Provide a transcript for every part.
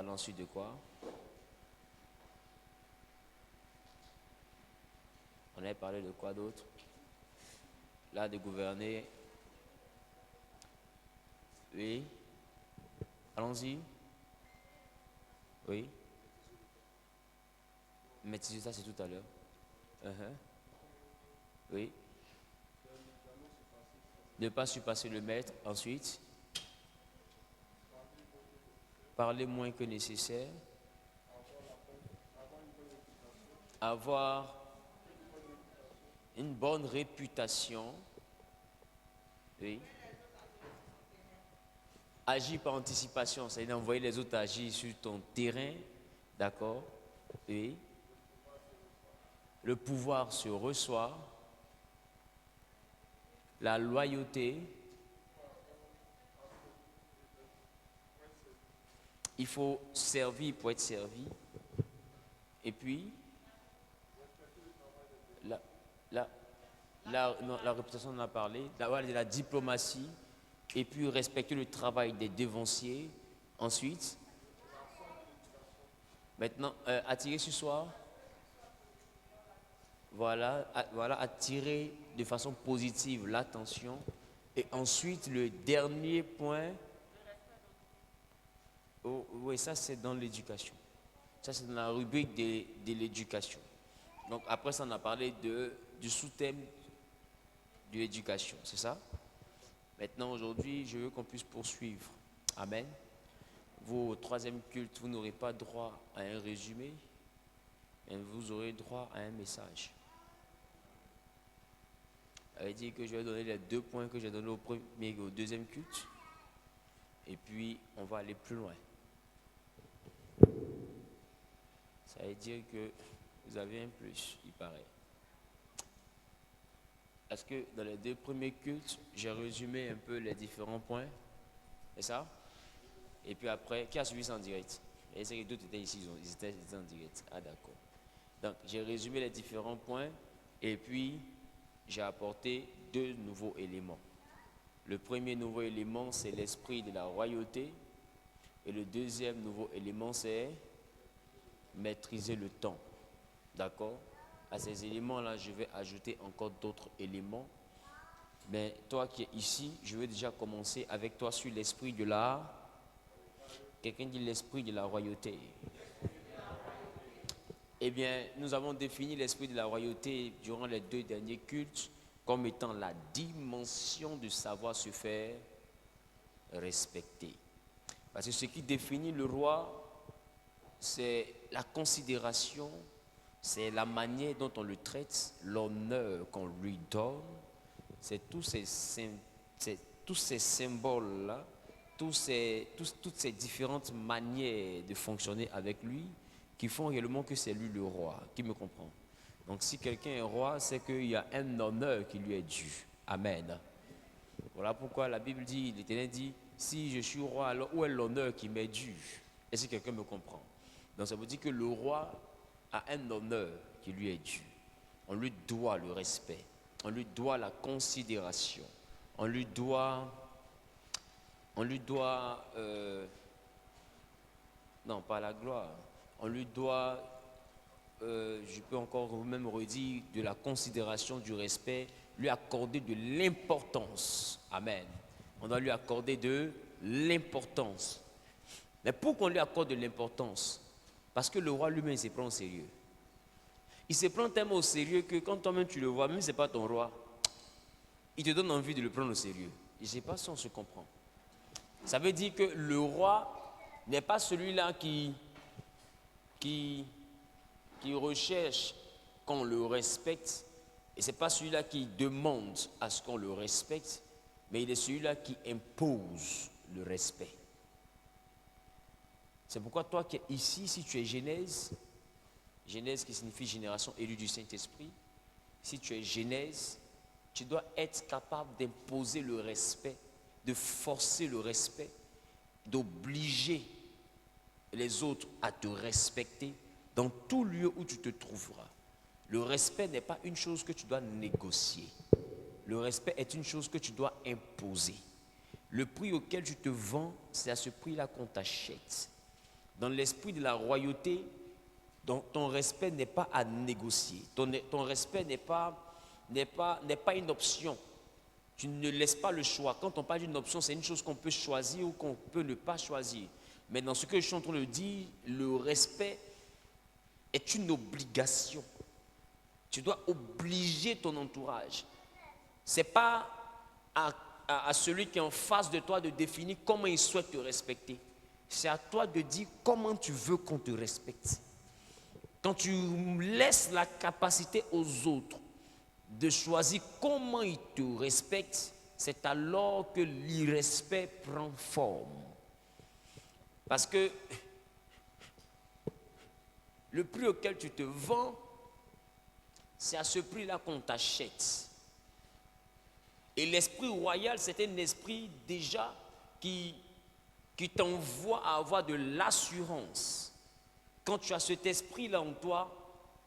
parler ensuite de quoi? On avait parlé de quoi d'autre? Là, de gouverner. Oui. Allons-y. Oui. Maîtriser ça, c'est tout à l'heure. Uh-huh. Oui. Ne pas surpasser le maître. Ensuite, parler moins que nécessaire. Avoir une bonne réputation. Oui. Agir par anticipation, c'est-à-dire envoyer les autres agir sur ton terrain. D'accord? Oui. Le pouvoir se reçoit. La loyauté. Il faut servir pour être servi. Et puis, la réputation, on en a parlé. La diplomatie. Et puis, respecter le travail des devanciers. Ensuite, maintenant, attirer sur soi. Voilà, attirer de façon positive l'attention. Et ensuite, le dernier point, oui, ça c'est dans l'éducation. Ça c'est dans la rubrique de l'éducation. Donc après ça, on a parlé du sous-thème de l'éducation, c'est ça? Maintenant, aujourd'hui, je veux qu'on puisse poursuivre. Amen. Vous, au troisième culte, vous n'aurez pas droit à un résumé, mais vous aurez droit à un message. Ça veut dire que je vais donner les 2 points que j'ai donnés au premier et au deuxième culte. Et puis, on va aller plus loin. Ça veut dire que vous avez un plus, il paraît. Est-ce que dans les 2 premiers cultes, j'ai résumé un peu les différents points? C'est ça? Et puis après, qui a suivi ça en direct? Et c'est que d'autres étaient ici, ils étaient en direct. Ah d'accord. Donc, j'ai résumé les différents points et puis j'ai apporté 2 nouveaux éléments. Le premier nouveau élément, c'est l'esprit de la royauté. Et le deuxième nouveau élément, c'est maîtriser le temps. D'accord? À ces éléments-là, je vais ajouter encore d'autres éléments. Mais toi qui es ici, je vais déjà commencer avec toi sur l'esprit de la... Quelqu'un dit l'esprit de la royauté. Eh bien, nous avons défini l'esprit de la royauté durant les 2 derniers cultes comme étant la dimension de savoir se faire respecter. Parce que ce qui définit le roi, c'est la considération, c'est la manière dont on le traite, l'honneur qu'on lui donne, c'est tous ces symboles-là, toutes ces différentes manières de fonctionner avec lui qui font réellement que c'est lui le roi. Qui me comprend? Donc si quelqu'un est roi, c'est qu'il y a un honneur qui lui est dû. Amen. Voilà pourquoi la Bible dit, l'Éternel dit, si je suis roi, alors où est l'honneur qui m'est dû? Est-ce que quelqu'un me comprend? Donc ça veut dire que le roi a un honneur qui lui est dû. On lui doit le respect, on lui doit la considération, on lui doit non pas la gloire, on lui doit, je peux encore même redire, de la considération, du respect, lui accorder de l'importance. Amen. On doit lui accorder de l'importance. Mais pour qu'on lui accorde de l'importance, parce que le roi lui-même il se prend au sérieux. Il se prend tellement au sérieux que quand toi-même tu le vois, même si ce n'est pas ton roi, il te donne envie de le prendre au sérieux. Je ne sais pas si on se comprend. Ça veut dire que le roi n'est pas celui-là qui recherche qu'on le respecte, et ce n'est pas celui-là qui demande à ce qu'on le respecte, mais il est celui-là qui impose le respect. C'est pourquoi toi qui es ici, si tu es Genèse, Genèse qui signifie génération élue du Saint-Esprit, si tu es Genèse, tu dois être capable d'imposer le respect, de forcer le respect, d'obliger les autres à te respecter dans tout lieu où tu te trouveras. Le respect n'est pas une chose que tu dois négocier. Le respect est une chose que tu dois imposer. Le prix auquel tu te vends, c'est à ce prix-là qu'on t'achète. Dans l'esprit de la royauté, ton respect n'est pas à négocier. Ton respect n'est pas une option. Tu ne laisses pas le choix. Quand on parle d'une option, c'est une chose qu'on peut choisir ou qu'on peut ne pas choisir. Mais dans ce que je suis en train de dire, le respect est une obligation. Tu dois obliger ton entourage. Ce n'est pas à celui qui est en face de toi de définir comment il souhaite te respecter. C'est à toi de dire comment tu veux qu'on te respecte. Quand tu laisses la capacité aux autres de choisir comment ils te respectent, c'est alors que l'irrespect prend forme. Parce que le prix auquel tu te vends, c'est à ce prix-là qu'on t'achète. Et l'esprit royal, c'est un esprit déjà qui t'envoie à avoir de l'assurance. Quand tu as cet esprit-là en toi,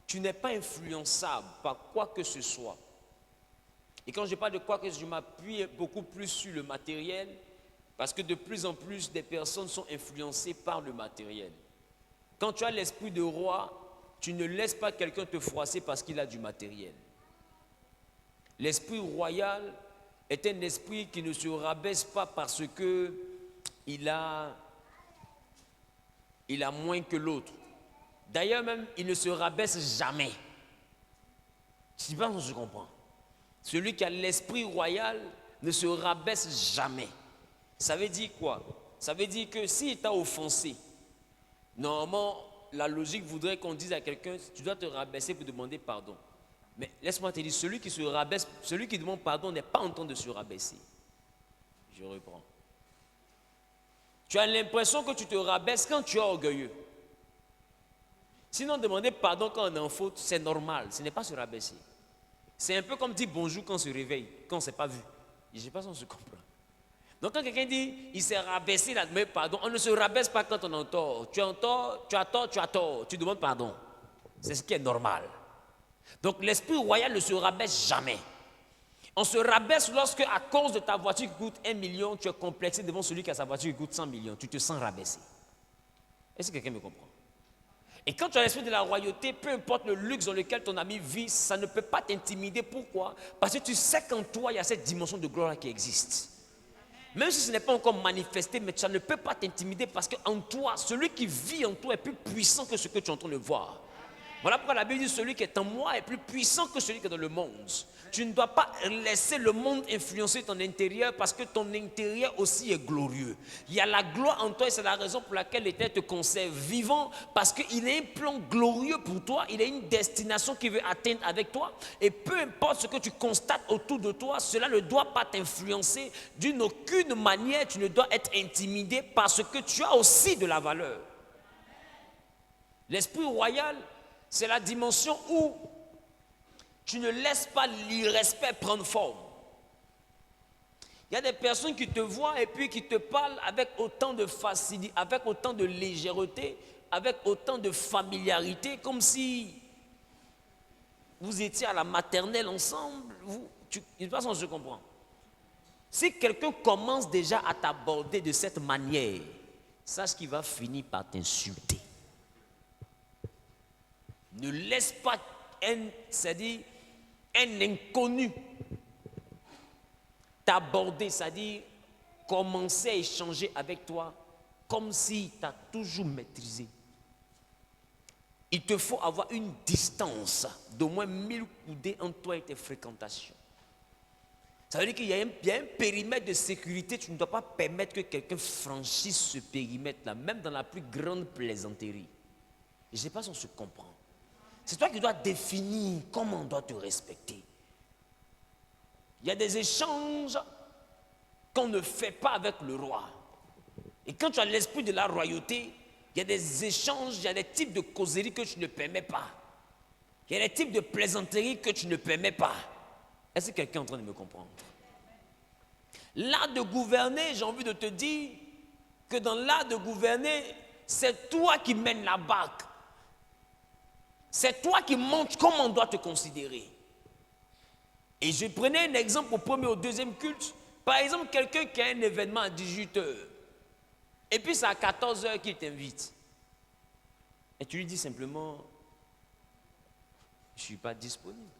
tu n'es pas influençable par quoi que ce soit. Et quand je parle de quoi que je m'appuie beaucoup plus sur le matériel, parce que de plus en plus des personnes sont influencées par le matériel. Quand tu as l'esprit de roi, tu ne laisses pas quelqu'un te froisser parce qu'il a du matériel. L'esprit royal est un esprit qui ne se rabaisse pas parce qu'il a moins que l'autre. D'ailleurs même, il ne se rabaisse jamais. Je ne sais pas si je comprends. Celui qui a l'esprit royal ne se rabaisse jamais. Ça veut dire quoi? Ça veut dire que s'il t'a offensé, normalement, la logique voudrait qu'on dise à quelqu'un, tu dois te rabaisser pour demander pardon. Mais laisse-moi te dire, celui qui se rabaisse, celui qui demande pardon n'est pas en train de se rabaisser. Je reprends. Tu as l'impression que tu te rabaisses quand tu es orgueilleux. Sinon, demander pardon quand on est en faute, c'est normal, ce n'est pas se rabaisser. C'est un peu comme dire bonjour quand on se réveille, quand on ne s'est pas vu. Je ne sais pas si on se comprend. Donc quand quelqu'un dit, il s'est rabaissé, il a demandé pardon, on ne se rabaisse pas quand on est en tort. Tu es en tort, tu as tort, tu as tort, tu demandes pardon. C'est ce qui est normal. Donc l'esprit royal ne se rabaisse jamais. On se rabaisse lorsque, à cause de ta voiture qui coûte 1 million, tu es complexé devant celui qui a sa voiture qui coûte 100 millions. Tu te sens rabaissé. Est-ce que quelqu'un me comprend? Et quand tu as l'esprit de la royauté, peu importe le luxe dans lequel ton ami vit, ça ne peut pas t'intimider. Pourquoi? Parce que tu sais qu'en toi, il y a cette dimension de gloire qui existe. Même si ce n'est pas encore manifesté, mais ça ne peut pas t'intimider parce qu'en toi, celui qui vit en toi est plus puissant que ce que tu es en train de voir. Voilà pourquoi la Bible dit celui qui est en moi est plus puissant que celui qui est dans le monde. Tu ne dois pas laisser le monde influencer ton intérieur parce que ton intérieur aussi est glorieux. Il y a la gloire en toi et c'est la raison pour laquelle l'Éternel te conserve vivant parce qu'il a un plan glorieux pour toi, il a une destination qu'il veut atteindre avec toi et peu importe ce que tu constates autour de toi, cela ne doit pas t'influencer d'une aucune manière, tu ne dois être intimidé parce que tu as aussi de la valeur. L'esprit royal, c'est la dimension où tu ne laisses pas l'irrespect prendre forme. Il y a des personnes qui te voient et puis qui te parlent avec autant de facilité, avec autant de légèreté, avec autant de familiarité, comme si vous étiez à la maternelle ensemble. Je ne sais pas si je comprends. Si quelqu'un commence déjà à t'aborder de cette manière, sache qu'il va finir par t'insulter. Ne laisse pas c'est-à-dire un inconnu t'aborder, c'est-à-dire commencer à échanger avec toi comme s'il t'a toujours maîtrisé. Il te faut avoir une distance d'au moins 1000 coudées entre toi et tes fréquentations. Ça veut dire qu'il y a un périmètre de sécurité, tu ne dois pas permettre que quelqu'un franchisse ce périmètre-là, même dans la plus grande plaisanterie. Je ne sais pas si on se comprend. C'est toi qui dois définir comment on doit te respecter. Il y a des échanges qu'on ne fait pas avec le roi. Et quand tu as l'esprit de la royauté, il y a des échanges, il y a des types de causeries que tu ne permets pas. Il y a des types de plaisanteries que tu ne permets pas. Est-ce que quelqu'un est en train de me comprendre? L'art de gouverner, j'ai envie de te dire que dans l'art de gouverner, c'est toi qui mènes la barque. C'est toi qui montres comment on doit te considérer. Et je prenais un exemple au premier ou au deuxième culte. Par exemple, quelqu'un qui a un événement à 18h. Et puis c'est à 14h qu'il t'invite. Et tu lui dis simplement, je ne suis pas disponible.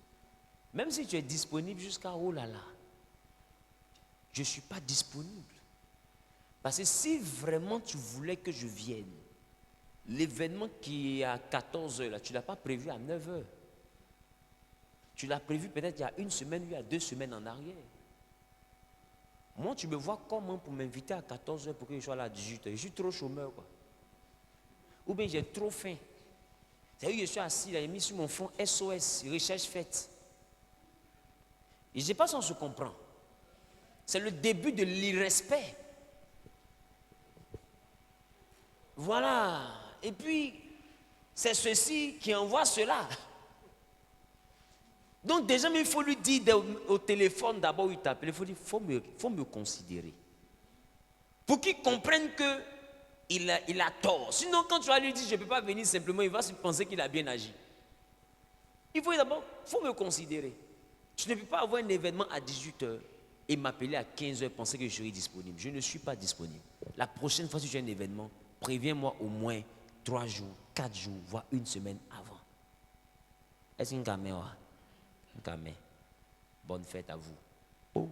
Même si tu es disponible jusqu'à oh là là, je ne suis pas disponible. Parce que si vraiment tu voulais que je vienne, l'événement qui est à 14 h, là, tu ne l'as pas prévu à 9 h. Tu l'as prévu peut-être il y a une semaine ou il y a 2 semaines en arrière. Moi, tu me vois comment pour m'inviter à 14 h pour que je sois là à 18 h. Je suis trop chômeur, quoi. Ou bien j'ai trop faim. C'est-à-dire que je suis assis là, j'ai mis sur mon fond SOS, recherche faite. Et je ne sais pas si on se comprend. C'est le début de l'irrespect. Voilà. Et puis, c'est ceci qui envoie cela. Donc déjà, il faut lui dire au téléphone d'abord où il t'appelle, il faut dire, faut me considérer. Pour qu'il comprenne qu'il a tort. Sinon, quand tu vas lui dire, je ne peux pas venir simplement, il va se penser qu'il a bien agi. Il faut d'abord, faut me considérer. Tu ne peux pas avoir un événement à 18 h et m'appeler à 15 h, penser que je serai disponible. Je ne suis pas disponible. La prochaine fois que tu as un événement, préviens-moi au moins 3 jours, 4 jours, voire une semaine avant. Est-ce qu'une caméra? Une caméra. Bonne fête à vous. Oh.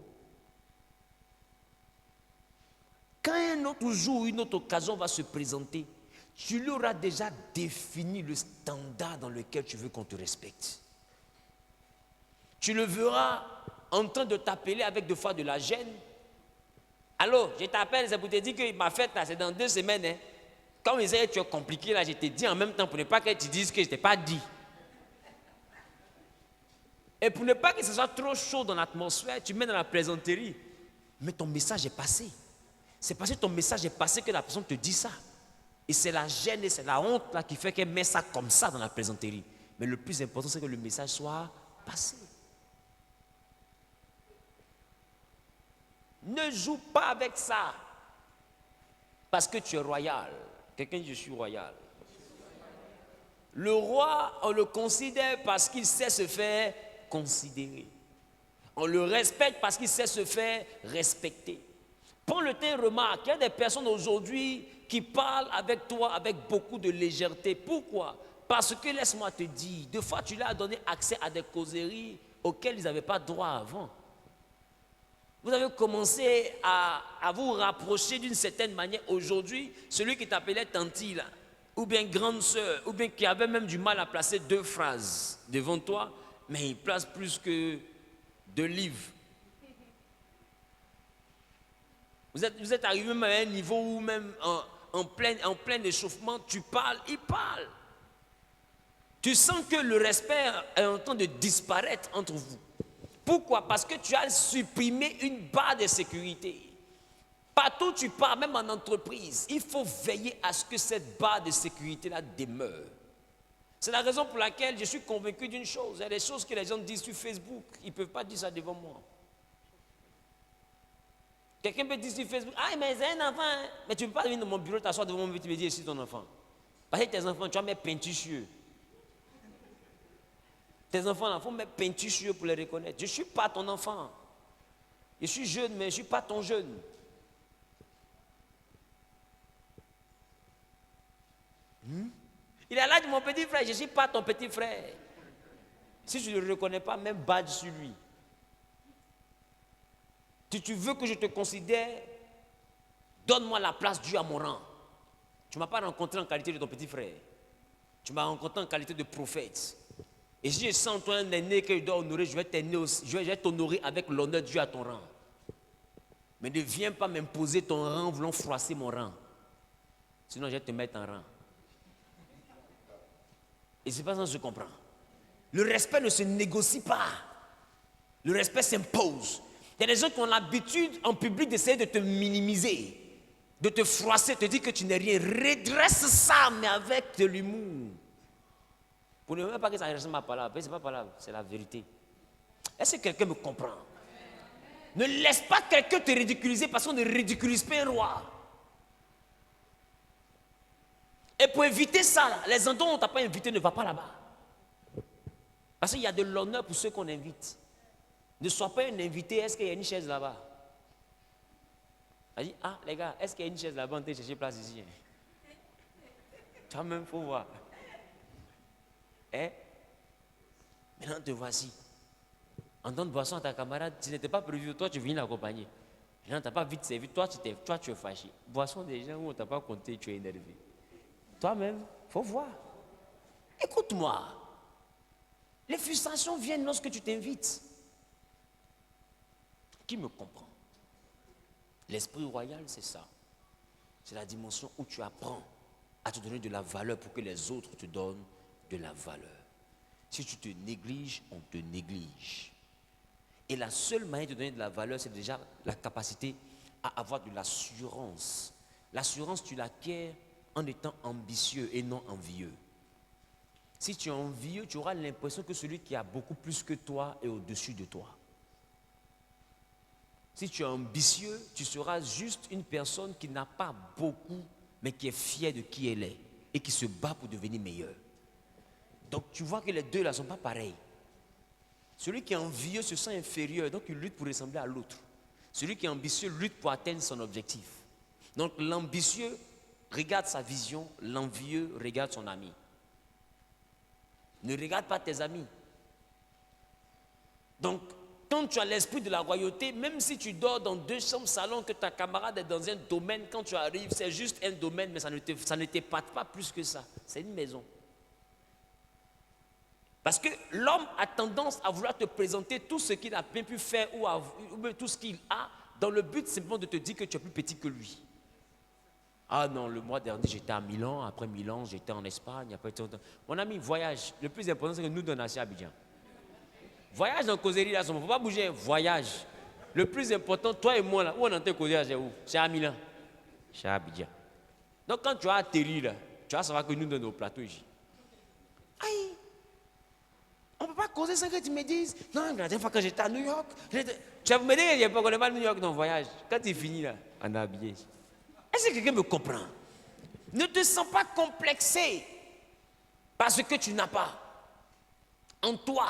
Quand un autre jour, une autre occasion va se présenter, tu lui auras déjà défini le standard dans lequel tu veux qu'on te respecte. Tu le verras en train de t'appeler avec des fois de la gêne. Allô, je t'appelle, c'est pour te dire que ma fête, là, c'est dans 2 semaines. Hein. Comme tu es compliqué, là, je te dis en même temps pour ne pas que tu dises que je ne t'ai pas dit. Et pour ne pas que ce soit trop chaud dans l'atmosphère, tu mets dans la plaisanterie. Mais ton message est passé. C'est parce que ton message est passé que la personne te dit ça. Et c'est la gêne et c'est la honte là qui fait qu'elle met ça comme ça dans la plaisanterie. Mais le plus important, c'est que le message soit passé. Ne joue pas avec ça. Parce que tu es royal. Quelqu'un dit je suis royal. Le roi, on le considère parce qu'il sait se faire considérer. On le respecte parce qu'il sait se faire respecter. Prends le temps et remarque, il y a des personnes aujourd'hui qui parlent avec toi avec beaucoup de légèreté. Pourquoi? Parce que laisse-moi te dire, des fois tu leur as donné accès à des causeries auxquelles ils n'avaient pas droit avant. Vous avez commencé à vous rapprocher d'une certaine manière. Aujourd'hui, celui qui t'appelait tanti là, ou bien grande sœur, ou bien qui avait même du mal à placer 2 phrases devant toi, mais il place plus que 2 livres. Vous êtes arrivé même à un niveau où même en plein échauffement, tu parles, il parle. Tu sens que le respect est en train de disparaître entre vous. Pourquoi? Parce que tu as supprimé une barre de sécurité. Partout où tu pars, même en entreprise, il faut veiller à ce que cette barre de sécurité-là demeure. C'est la raison pour laquelle je suis convaincu d'une chose. Il y a des choses que les gens disent sur Facebook, ils ne peuvent pas dire ça devant moi. Quelqu'un peut dire sur Facebook, ah mais c'est un enfant, hein. Mais tu ne peux pas venir dans mon bureau, t'asseoir devant moi et tu me dire, je suis ton enfant. Parce que tes enfants, tu vas mettre peinture sur eux. Tes enfants, il faut mettre peinture sur eux pour les reconnaître. Je ne suis pas ton enfant. Je suis jeune, mais je ne suis pas ton jeune. Il a l'âge de mon petit frère, je ne suis pas ton petit frère. Si je ne le reconnais pas, même badge sur lui. Si tu veux que je te considère, donne-moi la place due à mon rang. Tu ne m'as pas rencontré en qualité de ton petit frère. Tu m'as rencontré en qualité de prophète. Et si je sens toi un aîné que je dois honorer, je vais t'honorer avec l'honneur dû à ton rang. Mais ne viens pas m'imposer ton rang en voulant froisser mon rang. Sinon, je vais te mettre en rang. Et c'est pas ça que je comprends. Le respect ne se négocie pas. Le respect s'impose. Il y a des gens qui ont l'habitude en public d'essayer de te minimiser, de te froisser, de te dire que tu n'es rien. Redresse ça, mais avec de l'humour. Pour ne même pas que ça ressemble à ma parole. Ce n'est pas parole, c'est la vérité. Est-ce que quelqu'un me comprend? Ne laisse pas quelqu'un te ridiculiser parce qu'on ne ridiculise pas un roi. Et pour éviter ça, là, les endroits où on ne t'a pas invité, ne va pas là-bas. Parce qu'il y a de l'honneur pour ceux qu'on invite. Ne sois pas un invité, est-ce qu'il y a une chaise là-bas? Elle dit, ah les gars, est-ce qu'il y a une chaise là-bas? On t'a cherché place ici. Toi-même, il faut voir. Hein? Maintenant, te voici. En donnant boisson à ta camarade, tu n'étais pas prévu, toi, tu viens l'accompagner. Maintenant, tu n'as pas vite servi, toi, tu es fâché. Boisson des gens où on ne t'a pas compté, tu es énervé. Toi-même, il faut voir. Écoute-moi. Les frustrations viennent lorsque tu t'invites. Qui me comprend? L'esprit royal, c'est ça. C'est la dimension où tu apprends à te donner de la valeur pour que les autres te donnent de la valeur. Si tu te négliges, on te néglige. Et la seule manière de donner de la valeur, c'est déjà la capacité à avoir de l'assurance. L'assurance, tu l'acquiers en étant ambitieux et non envieux. Si tu es envieux, tu auras l'impression que celui qui a beaucoup plus que toi est au-dessus de toi. Si tu es ambitieux, tu seras juste une personne qui n'a pas beaucoup, mais qui est fière de qui elle est et qui se bat pour devenir meilleure. Donc tu vois que les deux là ne sont pas pareils. Celui qui est envieux se sent inférieur, donc il lutte pour ressembler à l'autre. Celui qui est ambitieux lutte pour atteindre son objectif. Donc l'ambitieux regarde sa vision, l'envieux regarde son ami. Ne regarde pas tes amis. Donc, quand tu as l'esprit de la royauté, même si tu dors dans 2 chambres salon, que ta camarade est dans un domaine, quand tu arrives, c'est juste un domaine, mais ça ne t'épate pas plus que ça. C'est une maison. Parce que l'homme a tendance à vouloir te présenter tout ce qu'il n'a pas pu faire ou tout ce qu'il a, dans le but simplement de te dire que tu es plus petit que lui. Ah non, le mois dernier, j'étais à Milan, après Milan, j'étais en Espagne. Après, mon ami, voyage. Le plus important, c'est que nous donnons assez à Abidjan. Voyage dans causerie, là, il ne faut pas bouger, voyage. Le plus important, toi et moi, là, où on entend causer, c'est où? C'est à Milan. C'est à Abidjan. Donc, quand tu as atterri, là, tu vas savoir que nous donnons au plateau ici. Aïe! On ne peut pas causer sans que tu me dises. Non, la dernière fois que j'étais à New York, tu vas me dire qu'il n'y a pas qu'on est pas à New York dans le voyage. Quand tu finis là, on est habillé. Est-ce que quelqu'un me comprend? Ne te sens pas complexé parce que tu n'as pas. En toi,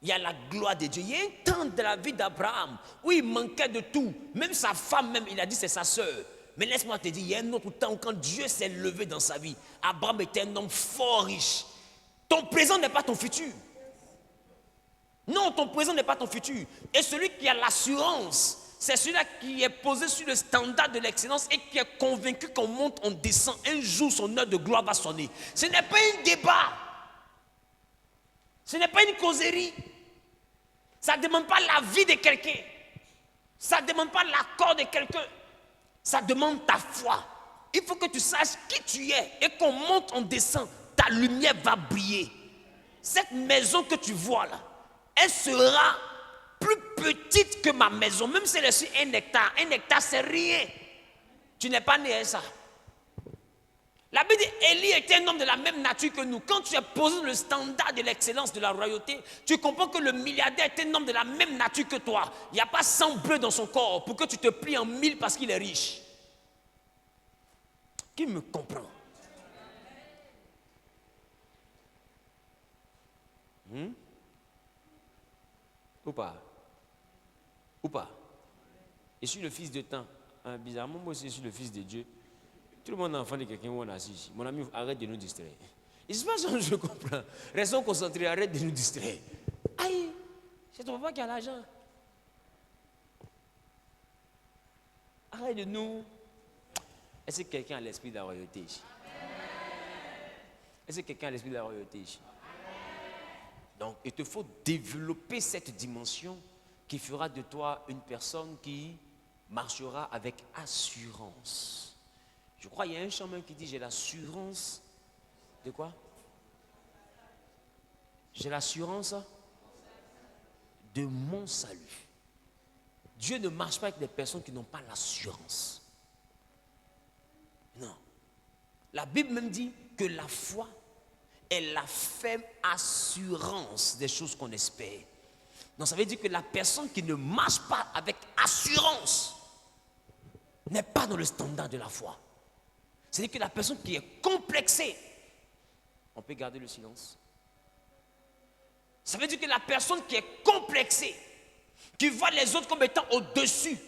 il y a la gloire de Dieu. Il y a un temps de la vie d'Abraham où il manquait de tout. Même sa femme, même, il a dit c'est sa sœur. Mais laisse-moi te dire, il y a un autre temps où quand Dieu s'est levé dans sa vie, Abraham était un homme fort riche. Ton présent n'est pas ton futur. Non, ton présent n'est pas ton futur. Et celui qui a l'assurance, c'est celui-là qui est posé sur le standard de l'excellence et qui est convaincu qu'on monte, on descend. Un jour, son heure de gloire va sonner. Ce n'est pas un débat. Ce n'est pas une causerie. Ça ne demande pas l'avis de quelqu'un. Ça ne demande pas l'accord de quelqu'un. Ça demande ta foi. Il faut que tu saches qui tu es et qu'on monte, on descend. Ta lumière va briller. Cette maison que tu vois là, elle sera plus petite que ma maison, même si elle est sur 1 hectare. 1 hectare, c'est rien. Tu n'es pas né à ça. La Bible dit Élie était un homme de la même nature que nous. Quand tu es posé dans le standard de l'excellence de la royauté, tu comprends que le milliardaire est un homme de la même nature que toi. Il n'y a pas 100 bleus dans son corps pour que tu te plies en 1000 parce qu'il est riche. Qui me comprend? Ou pas? Ou pas? Je suis le fils de temps. Bizarrement, moi aussi, je suis le fils de Dieu. Tout le monde est enfant de quelqu'un où on est assis ici. Mon ami, arrête de nous distraire. Il se passe que je comprends. Restons concentrés, arrête de nous distraire. Aïe, c'est ton papa qui a l'argent. Arrête de nous. Est-ce que quelqu'un a l'esprit de la royauté ici? Est-ce que quelqu'un a l'esprit de la royauté ici? Donc, il te faut développer cette dimension qui fera de toi une personne qui marchera avec assurance. Je crois qu'il y a un chant même qui dit j'ai l'assurance de quoi? J'ai l'assurance de mon salut. Dieu ne marche pas avec des personnes qui n'ont pas l'assurance. Non. La Bible même dit que la foi est la ferme assurance des choses qu'on espère. Donc ça veut dire que la personne qui ne marche pas avec assurance n'est pas dans le standard de la foi. C'est-à-dire que la personne qui est complexée, on peut garder le silence. Ça veut dire que la personne qui est complexée, qui voit les autres comme étant au-dessus,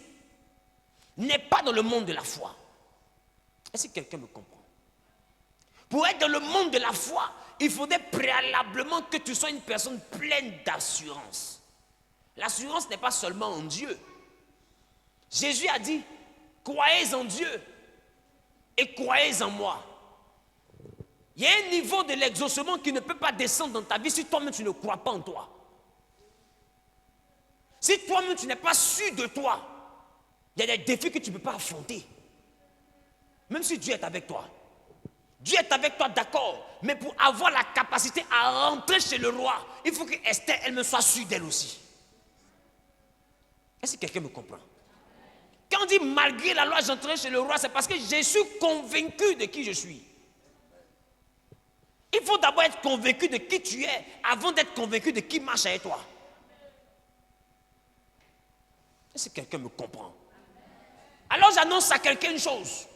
n'est pas dans le monde de la foi. Est-ce que quelqu'un me comprend? Pour être dans le monde de la foi, il faudrait préalablement que tu sois une personne pleine d'assurance. L'assurance n'est pas seulement en Dieu. Jésus a dit, croyez en Dieu et croyez en moi. Il y a un niveau de l'exaucement qui ne peut pas descendre dans ta vie si toi-même tu ne crois pas en toi. Si toi-même tu n'es pas sûr de toi, il y a des défis que tu ne peux pas affronter. Même si Dieu est avec toi. Dieu est avec toi, d'accord. Mais pour avoir la capacité à rentrer chez le roi, il faut que Esther elle-même soit sûre d'elle aussi. Est-ce que quelqu'un me comprend? Quand on dit malgré la loi j'entrerai chez le roi, c'est parce que je suis convaincu de qui je suis. Il faut d'abord être convaincu de qui tu es avant d'être convaincu de qui marche avec toi. Est-ce que quelqu'un me comprend? Alors j'annonce à quelqu'un une chose.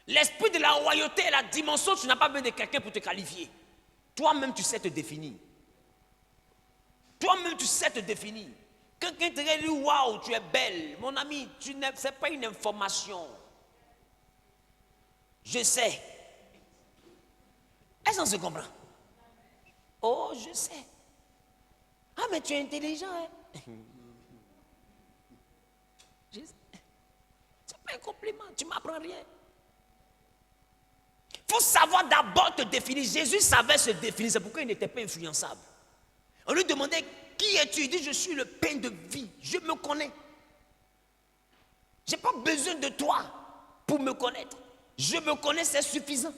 L'esprit de la royauté et la dimension, tu n'as pas besoin de quelqu'un pour te qualifier. Toi-même, tu sais te définir. Toi-même, tu sais te définir. Quelqu'un te dit, waouh, tu es belle. Mon ami, ce n'est pas une information. Je sais. Est-ce qu'on se comprend? Oh, je sais. Ah, mais tu es intelligent, hein? C'est pas un compliment, tu ne m'apprends rien. Il faut savoir d'abord te définir. Jésus savait se définir, c'est pourquoi il n'était pas influençable. On lui demandait, qui es-tu? Il dit, je suis le pain de vie, je me connais. Je n'ai pas besoin de toi pour me connaître. Je me connais, c'est suffisant.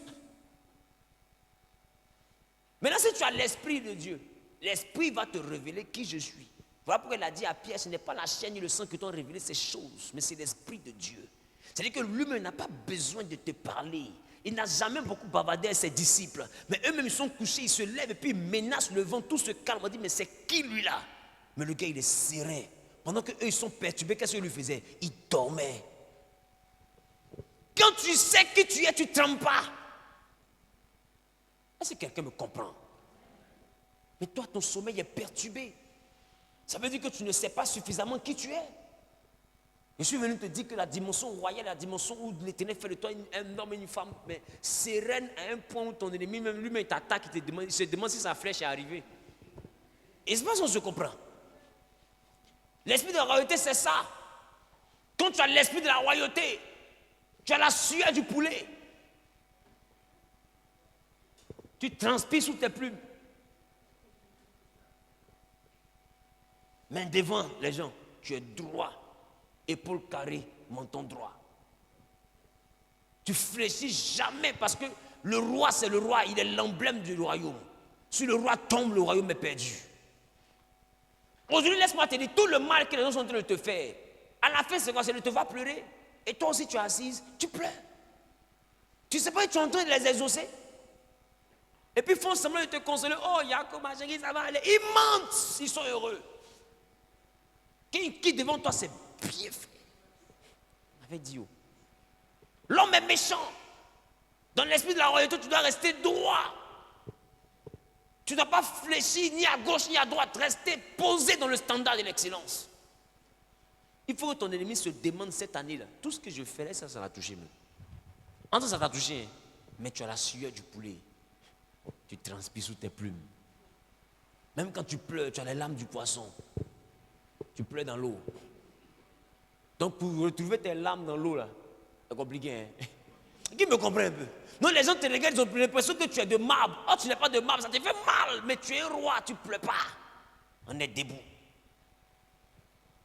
Maintenant, si tu as l'Esprit de Dieu, l'Esprit va te révéler qui je suis. Voilà pourquoi il a dit à Pierre, ce n'est pas la chair ni le sang qui t'ont révélé ces choses, mais c'est l'Esprit de Dieu. C'est-à-dire que lui-même n'a pas besoin de te parler. Il n'a jamais beaucoup bavardé à ses disciples. Mais eux-mêmes, ils sont couchés, ils se lèvent et puis ils menacent le vent, tout se calme. On dit, mais c'est qui lui là? Mais le gars, il est serein. Pendant qu'eux, ils sont perturbés, qu'est-ce qu'il lui faisait? Il dormait. Quand tu sais qui tu es, tu ne trembles pas. Est-ce que quelqu'un me comprend? Mais toi, ton sommeil est perturbé. Ça veut dire que tu ne sais pas suffisamment qui tu es. Je suis venu te dire que la dimension royale, la dimension où l'Éternel fait de toi un homme et une femme, mais sereine à un point où ton ennemi, même lui-même, il t'attaque, il se demande si sa flèche est arrivée. Et c'est pas si on se comprend. L'esprit de la royauté, c'est ça. Quand tu as l'esprit de la royauté, tu as la sueur du poulet. Tu transpires sous tes plumes. Mais devant les gens, tu es droit. Épaule carrée, menton droit. Tu fléchis jamais parce que le roi, c'est le roi. Il est l'emblème du royaume. Si le roi tombe, le royaume est perdu. Aujourd'hui, laisse-moi te dire, tout le mal que les gens sont en train de te faire, à la fin, c'est quoi? C'est de te voir pleurer. Et toi aussi, tu es assise, tu pleures. Tu ne sais pas que tu es en train de les exaucer. Et puis, ils font semblant de te consoler. Oh, Yacob, ma chérie, ça va aller. Ils mentent, ils sont heureux. Qui devant toi, c'est bien fait. Avec Dieu. L'homme est méchant. Dans l'esprit de la royauté, tu dois rester droit. Tu ne dois pas fléchir ni à gauche ni à droite. Rester posé dans le standard de l'excellence. Il faut que ton ennemi se demande cette année-là. Tout ce que je ferai, ça va toucher. En tout ça t'a touché. Mais tu as la sueur du poulet. Tu transpires sous tes plumes. Même quand tu pleures, tu as les larmes du poisson. Tu pleures dans l'eau. Donc pour retrouver tes larmes dans l'eau, là, c'est compliqué. Hein? Qui me comprend un peu? Non, les gens te regardent, ils ont l'impression que tu es de marbre. Oh, tu n'es pas de marbre, ça te fait mal. Mais tu es un roi, tu ne pleures pas. On est debout.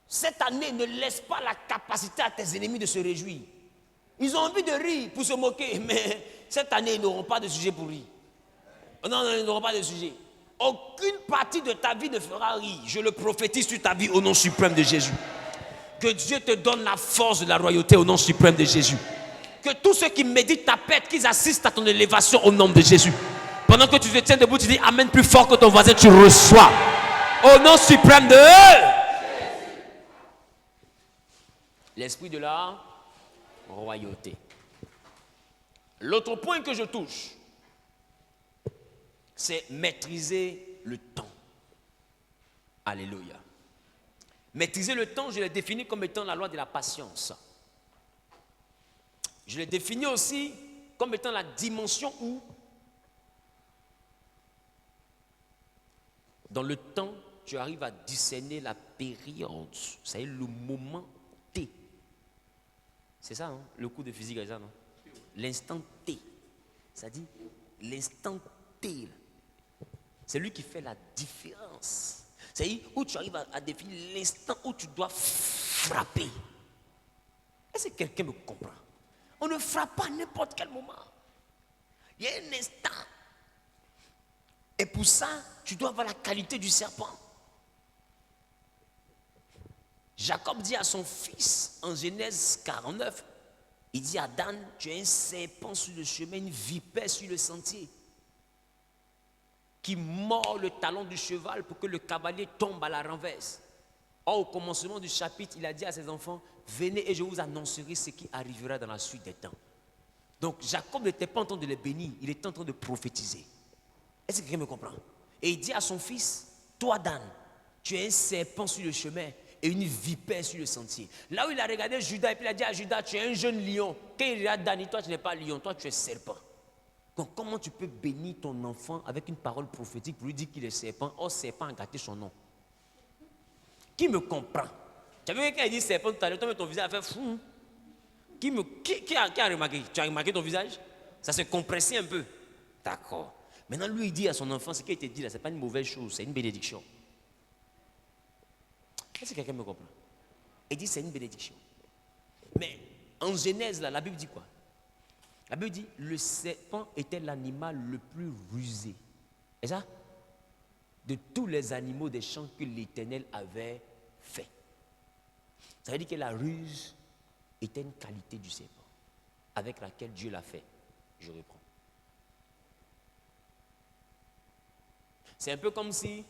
Cette année, ne laisse pas la capacité à tes ennemis de se réjouir. Ils ont envie de rire pour se moquer, mais cette année, ils n'auront pas de sujet pour rire. Non, ils n'auront pas de sujet. Aucune partie de ta vie ne fera rire. Je le prophétise sur ta vie au nom suprême de Jésus. Que Dieu te donne la force de la royauté au nom suprême de Jésus. Que tous ceux qui méditent ta paix, qu'ils assistent à ton élévation au nom de Jésus. Pendant que tu te tiens debout, tu dis Amen plus fort que ton voisin, tu reçois. Au nom suprême de l'esprit de la royauté. L'autre point que je touche, c'est maîtriser le temps. Alléluia. Maîtriser le temps, je l'ai défini comme étant la loi de la patience. Je l'ai défini aussi comme étant la dimension où Dans le temps, tu arrives à discerner la période, c'est le moment T. C'est ça, hein? Le cours de physique, c'est ça, non? L'instant T. Ça dit, l'instant T, c'est lui qui fait la différence. C'est-à-dire où tu arrives à définir l'instant où tu dois frapper. Est-ce que quelqu'un me comprend? On ne frappe pas à n'importe quel moment. Il y a un instant. Et pour ça, tu dois avoir la qualité du serpent. Jacob dit à son fils en Genèse 49, il dit à Dan, tu as un serpent sur le chemin, une vipère sur le sentier, qui mord le talon du cheval pour que le cavalier tombe à la renverse. Or, au commencement du chapitre, il a dit à ses enfants, venez et je vous annoncerai ce qui arrivera dans la suite des temps. Donc, Jacob n'était pas en train de les bénir, il était en train de prophétiser. Est-ce que quelqu'un me comprend? Et il dit à son fils, toi Dan, tu es un serpent sur le chemin et une vipère sur le sentier. Là où il a regardé Judas et puis il a dit à Judas, tu es un jeune lion. Quand il regarde Dan, toi tu n'es pas lion, toi tu es serpent. Donc comment tu peux bénir ton enfant avec une parole prophétique pour lui dire qu'il est serpent? Or serpent a gâté son nom. Qui me comprend? Tu as vu quand il dit serpent tout à l'heure, toi ton visage a fait fou. Qui a remarqué? Tu as remarqué ton visage? Ça s'est compressé un peu. D'accord. Maintenant lui il dit à son enfant, ce qui a été dit là, ce n'est pas une mauvaise chose, c'est une bénédiction. Est-ce que quelqu'un me comprend? Il dit c'est une bénédiction. Mais en Genèse, là, la Bible dit quoi? La Bible dit le serpent était l'animal le plus rusé. Et ça? De tous les animaux des champs que l'Éternel avait fait. Ça veut dire que la ruse était une qualité du serpent avec laquelle Dieu l'a fait. Je reprends. C'est un peu comme si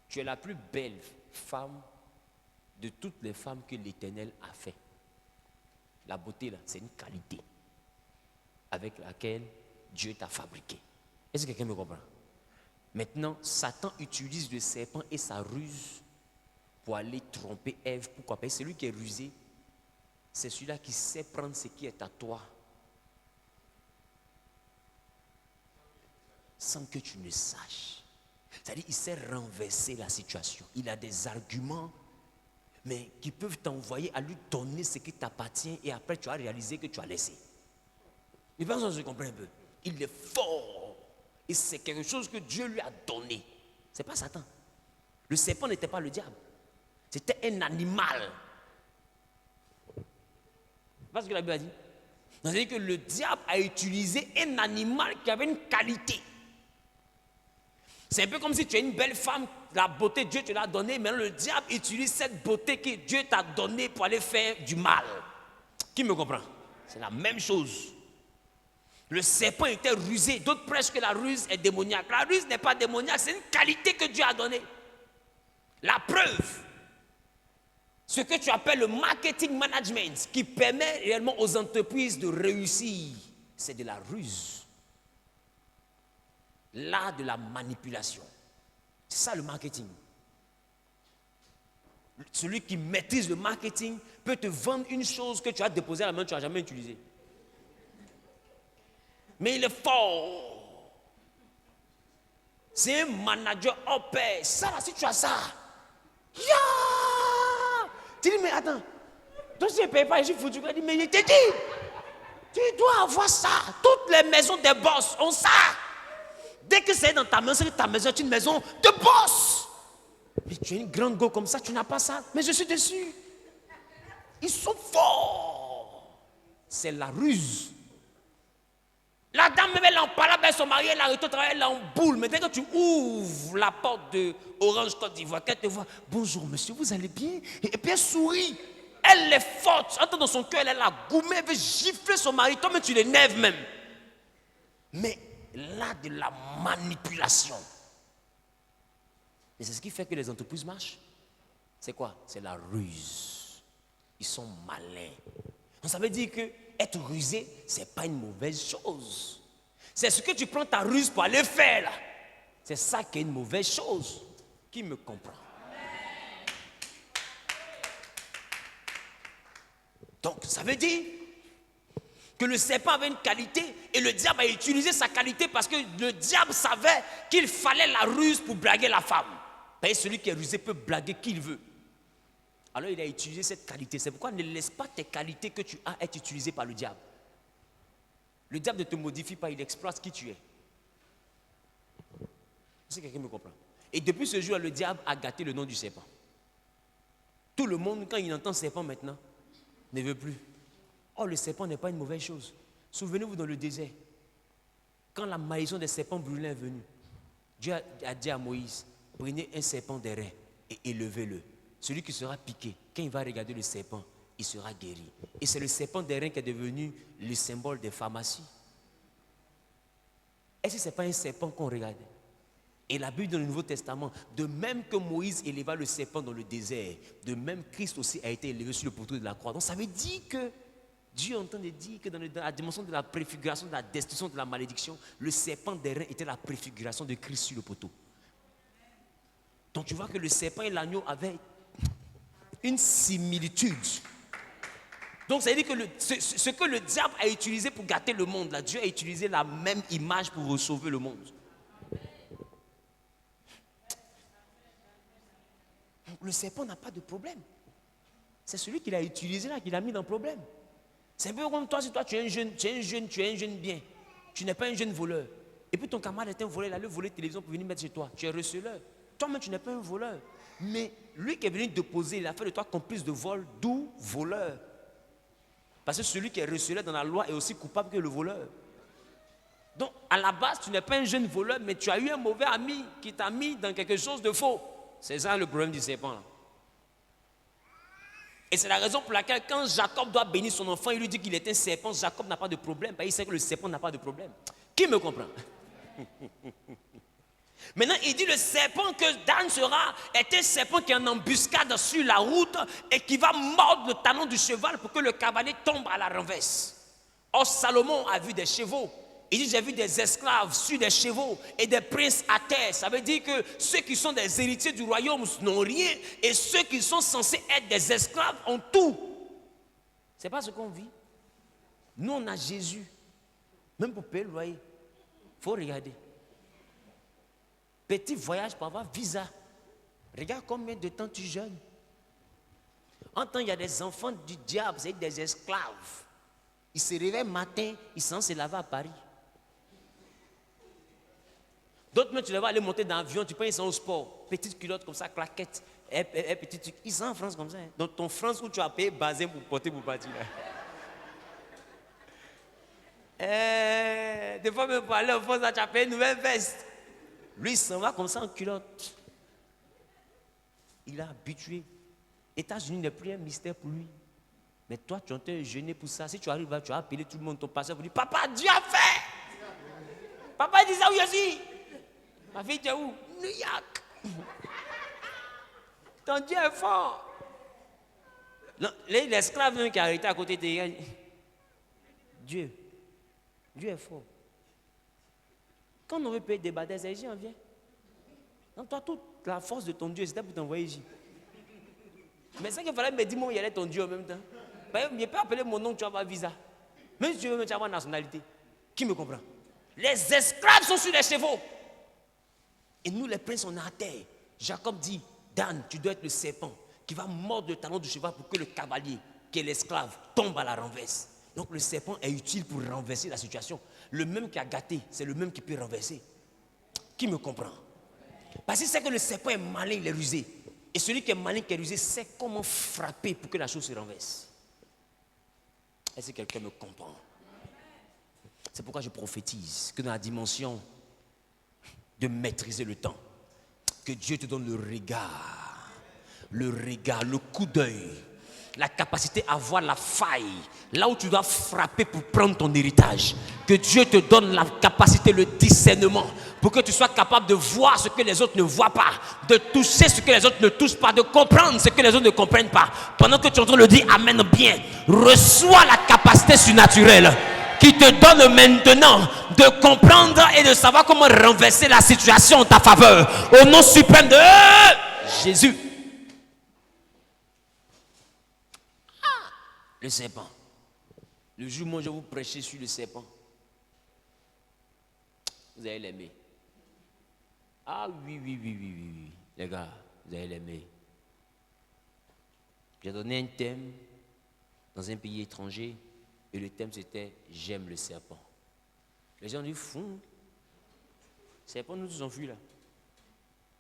tu es la plus belle femme de toutes les femmes que l'Éternel a fait. La beauté, là, c'est une qualité avec laquelle Dieu t'a fabriqué. Est-ce que quelqu'un me comprend? Maintenant, Satan utilise le serpent et sa ruse pour aller tromper Ève. Pourquoi? Parce que celui qui est rusé, c'est celui-là qui sait prendre ce qui est à toi sans que tu ne saches. C'est-à-dire, il sait renverser la situation. Il a des arguments mais qui peuvent t'envoyer à lui donner ce qui t'appartient et après tu as réalisé que tu as laissé. Je pense que je comprends un peu. Il est fort et c'est quelque chose que Dieu lui a donné. Ce n'est pas Satan. Le serpent n'était pas le diable. C'était un animal. Pas ce que la Bible a dit. C'est-à-dire que le diable a utilisé un animal qui avait une qualité. C'est un peu comme si tu es une belle femme, la beauté Dieu te l'a donnée, mais le diable utilise cette beauté que Dieu t'a donnée pour aller faire du mal. Qui me comprend? C'est la même chose. Le serpent était rusé, d'autres prêchent que la ruse est démoniaque. La ruse n'est pas démoniaque, c'est une qualité que Dieu a donnée. La preuve, ce que tu appelles le marketing management, qui permet réellement aux entreprises de réussir, c'est de la ruse. L'art de la manipulation. C'est ça le marketing. Celui qui maîtrise le marketing peut te vendre une chose que tu as déposée à la main, que tu n'as jamais utilisée. Mais il est fort. C'est un manager au pair. Ça là, si tu as ça, tu dis, mais attends, toi si tu ne payes pas, je suis foutu. Tu dis, mais il te dit, tu dois avoir ça. Toutes les maisons des boss ont ça. Dès que c'est dans ta maison, c'est que ta maison est une maison de boss. Mais tu es une grande go comme ça, tu n'as pas ça. Mais je suis dessus. Ils sont forts. C'est la ruse. La dame, même elle en parle avec son mari, elle arrête de travailler, elle est en boule. Mais dès que tu ouvres la porte de Orange Côte d'Ivoire, qu'elle te voit, bonjour monsieur, vous allez bien? Et puis elle sourit. Elle est forte. Attends, dans son cœur, elle a goumé, elle veut gifler son mari. Toi, mais tu l'énerves même. Mais là, de la manipulation. Et c'est ce qui fait que les entreprises marchent. C'est quoi? C'est la ruse. Ils sont malins. Donc ça veut dire que être rusé, ce n'est pas une mauvaise chose. C'est ce que tu prends ta ruse pour aller faire là. C'est ça qui est une mauvaise chose. Qui me comprend? Donc ça veut dire que le serpent avait une qualité et le diable a utilisé sa qualité parce que le diable savait qu'il fallait la ruse pour blaguer la femme. Parce que celui qui est rusé peut blaguer qui il veut. Alors il a utilisé cette qualité. C'est pourquoi ne laisse pas tes qualités que tu as être utilisées par le diable. Le diable ne te modifie pas, il exploite qui tu es. Est-ce que quelqu'un me comprend? Et depuis ce jour, le diable a gâté le nom du serpent. Tout le monde, quand il entend serpent maintenant, ne veut plus. Or, le serpent n'est pas une mauvaise chose. Souvenez-vous dans le désert, quand la malédiction des serpents brûlants est venue, Dieu a dit à Moïse, prenez un serpent d'airain et élevez-le. Celui qui sera piqué, quand il va regarder le serpent, il sera guéri. Et c'est le serpent d'airain qui est devenu le symbole des pharmacies. Est-ce que ce n'est pas un serpent qu'on regarde? Et la Bible dans le Nouveau Testament, de même que Moïse éleva le serpent dans le désert, de même Christ aussi a été élevé sur le poteau de la croix. Donc ça veut dire que Dieu est en train de dire que dans la dimension de la préfiguration, de la destruction, de la malédiction, le serpent d'airain était la préfiguration de Christ sur le poteau. Donc tu vois que le serpent et l'agneau avaient une similitude. Donc ça veut dire que ce que le diable a utilisé pour gâter le monde, là, Dieu a utilisé la même image pour sauver le monde. Le serpent n'a pas de problème. C'est celui qui l'a utilisé là, qui l'a mis dans le problème. C'est un peu comme toi, si toi tu es un jeune bien. Tu n'es pas un jeune voleur. Et puis ton camarade est un voleur, il a le voler de télévision pour venir mettre chez toi. Tu es receleur. Toi-même, tu n'es pas un voleur. Mais lui qui est venu déposer, il a fait de toi complice de vol, d'où voleur. Parce que celui qui est receleur dans la loi est aussi coupable que le voleur. Donc, à la base, tu n'es pas un jeune voleur, mais tu as eu un mauvais ami qui t'a mis dans quelque chose de faux. C'est ça le problème du serpent là. Et c'est la raison pour laquelle quand Jacob doit bénir son enfant, il lui dit qu'il est un serpent. Jacob n'a pas de problème, parce qu'il sait que le serpent n'a pas de problème. Qui me comprend? Maintenant, il dit le serpent que Dan sera est un serpent qui est en embuscade sur la route et qui va mordre le talon du cheval pour que le cavalier tombe à la renverse. Or, Salomon a vu des chevaux. Il dit, j'ai vu des esclaves sur des chevaux et des princes à terre. Ça veut dire que ceux qui sont des héritiers du royaume n'ont rien et ceux qui sont censés être des esclaves ont tout. Ce n'est pas ce qu'on vit. Nous, on a Jésus. Même pour payer le loyer. Il faut regarder. Petit voyage pour avoir visa. Regarde combien de temps tu jeûnes. En temps, il y a des enfants du diable, c'est des esclaves. Ils se réveillent matin, ils sont se laver à Paris. D'autres même, tu les vois aller monter dans l'avion, tu penses qu'ils sont au sport. Petite culotte comme ça, claquette. Ils sont en France comme ça. Hein. Dans ton France où tu as payé basé pour porter pour partir. Des fois, même pour aller en France, tu as payé une nouvelle veste. Lui, il s'en va comme ça en culotte. Il est habitué. États-Unis n'est plus un mystère pour lui. Mais toi, tu es en train de jeûner pour ça. Si tu arrives là, tu vas appeler tout le monde, ton pasteur, pour dire, papa, Dieu a fait. Papa dit ça où je suis. Ma fille, tu es où? New York. Ton Dieu est fort. L'esclave qui a arrêté à côté de Dieu est fort. Quand on veut payer des bâtards, c'est ici, on vient. Donc toi, toute la force de ton Dieu, c'était pour t'envoyer ici. Mais c'est qu'il fallait me dire, moi, il y avait ton Dieu en même temps. Je peux appeler mon nom, tu vas avoir visa. Même si tu veux, tu vas avoir nationalité. Qui me comprend? Les esclaves sont sur les chevaux. Et nous, les princes, on est à terre. Jacob dit, Dan, tu dois être le serpent qui va mordre le talon du cheval pour que le cavalier, qui est l'esclave, tombe à la renverse. Donc le serpent est utile pour renverser la situation. Le même qui a gâté, c'est le même qui peut renverser. Qui me comprend? Parce qu'il sait que le serpent est malin, il est rusé. Et celui qui est malin, qui est rusé, sait comment frapper pour que la chose se renverse. Est-ce que quelqu'un me comprend? C'est pourquoi je prophétise que dans la dimension de maîtriser le temps, que Dieu te donne le regard, le coup d'œil, la capacité à voir la faille, là où tu dois frapper pour prendre ton héritage. Que Dieu te donne la capacité, le discernement, pour que tu sois capable de voir ce que les autres ne voient pas, de toucher ce que les autres ne touchent pas, de comprendre ce que les autres ne comprennent pas. Pendant que tu entends le dire, amen bien, reçois la capacité surnaturelle qui te donne maintenant de comprendre et de savoir comment renverser la situation en ta faveur. Au nom suprême de Jésus. Le serpent. Le jour où moi je vais vous prêcher sur le serpent, vous allez l'aimer. Ah oui. Les gars, vous allez l'aimer. J'ai donné un thème dans un pays étranger et le thème c'était « J'aime le serpent ». Les gens disent « Fou, le serpent nous tous ont fui là ».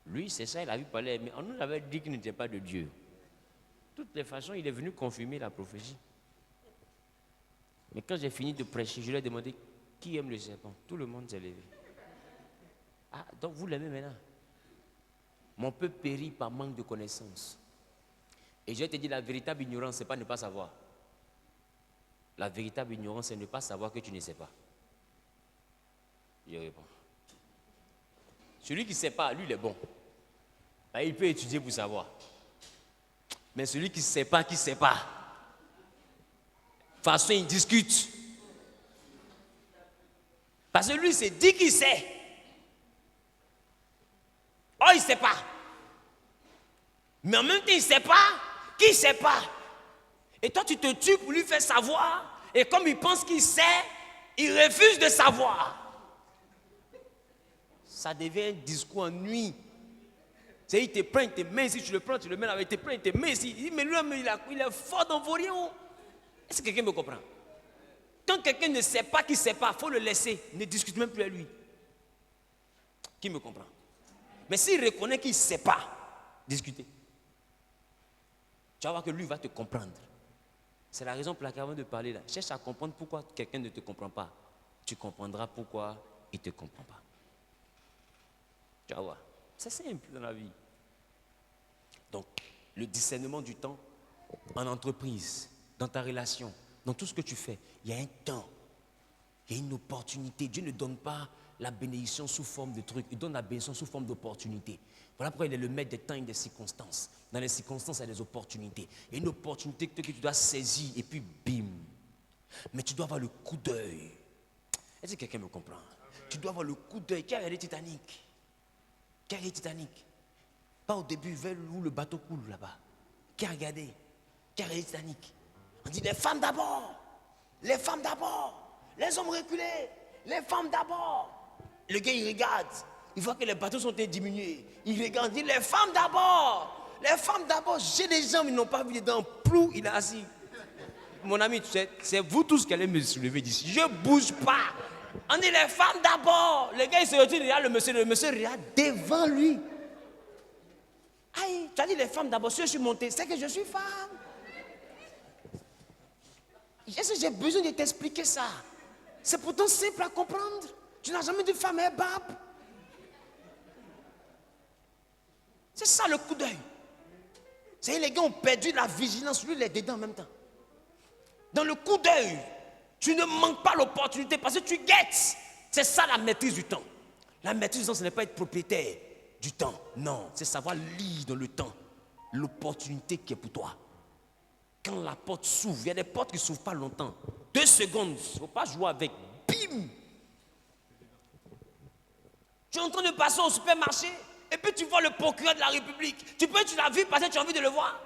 Lui, c'est ça, il a vu parler, mais on nous avait dit qu'il n'était pas de Dieu. De toutes les façons, il est venu confirmer la prophétie. Mais quand j'ai fini de prêcher, je lui ai demandé qui aime le serpent. Tout le monde s'est levé. Ah, donc vous l'aimez maintenant. Mon peuple périt par manque de connaissances. Et je vais te dire, la véritable ignorance, ce n'est pas ne pas savoir. La véritable ignorance, c'est ne pas savoir que tu ne sais pas. Je réponds. Celui qui ne sait pas, lui, il est bon. Il peut étudier pour savoir. Mais celui qui ne sait pas, qui ne sait pas. De toute façon, il discute. Parce que lui, c'est dit qu'il sait. Oh, il ne sait pas. Mais en même temps, il ne sait pas qu'il ne sait pas. Et toi, tu te tues pour lui faire savoir. Et comme il pense qu'il sait, il refuse de savoir. Ça devient un discours en nuit. C'est il te prend, il te met ici, tu le prends, tu le mets là, il te prend, il te met ici. Il dit, mais lui, il est fort dans vos rions. Est-ce que quelqu'un me comprend? Quand quelqu'un ne sait pas qu'il ne sait pas, il faut le laisser. Ne discute même plus à lui. Qui me comprend? Mais s'il reconnaît qu'il ne sait pas, discutez. Tu vas voir que lui va te comprendre. C'est la raison pour laquelle avant de parler là, cherche à comprendre pourquoi quelqu'un ne te comprend pas. Tu comprendras pourquoi il ne te comprend pas. Tu vas voir. C'est simple dans la vie. Donc, le discernement du temps en entreprise, dans ta relation, dans tout ce que tu fais, il y a un temps, il y a une opportunité. Dieu ne donne pas la bénédiction sous forme de trucs, il donne la bénédiction sous forme d'opportunité. Voilà pourquoi il est le maître des temps et des circonstances. Dans les circonstances, il y a des opportunités. Il y a une opportunité que tu dois saisir et puis bim. Mais tu dois avoir le coup d'œil. Est-ce que quelqu'un me comprend? Tu dois avoir le coup d'œil. Qui a regardé Titanic? Qui a regardé Titanic? Pas au début, vers où le bateau coule là-bas. Qui a regardé? Qui a regardé Titanic? On dit les femmes d'abord. Les femmes d'abord. Les hommes reculés. Les femmes d'abord. Le gars, il regarde. Il voit que les bateaux sont diminués. Il regarde, il dit les femmes d'abord. Les femmes d'abord. J'ai des gens, ils n'ont pas vu dedans. Plou, il est assis. Mon ami, tu sais, c'est vous tous qui allez me soulever d'ici. Je ne bouge pas. On dit les femmes d'abord. Le gars, il se retire, il regarde le monsieur regarde devant lui. Aïe, tu as dit les femmes d'abord. Si je suis monté, c'est que je suis femme. Est-ce que j'ai besoin de t'expliquer ça? C'est pourtant simple à comprendre. Tu n'as jamais dit femme et barbe. C'est ça le coup d'œil. C'est les gars ont perdu la vigilance, lui il est dedans en même temps. Dans le coup d'œil, tu ne manques pas l'opportunité parce que tu guettes. C'est ça la maîtrise du temps. La maîtrise du temps, ce n'est pas être propriétaire du temps. Non, c'est savoir lire dans le temps l'opportunité qui est pour toi. Quand la porte s'ouvre, il y a des portes qui ne s'ouvrent pas longtemps. 2 secondes, il ne faut pas jouer avec. Bim! Tu es en train de passer au supermarché et puis tu vois le procureur de la République. Tu l'as vu passer, tu as envie de le voir.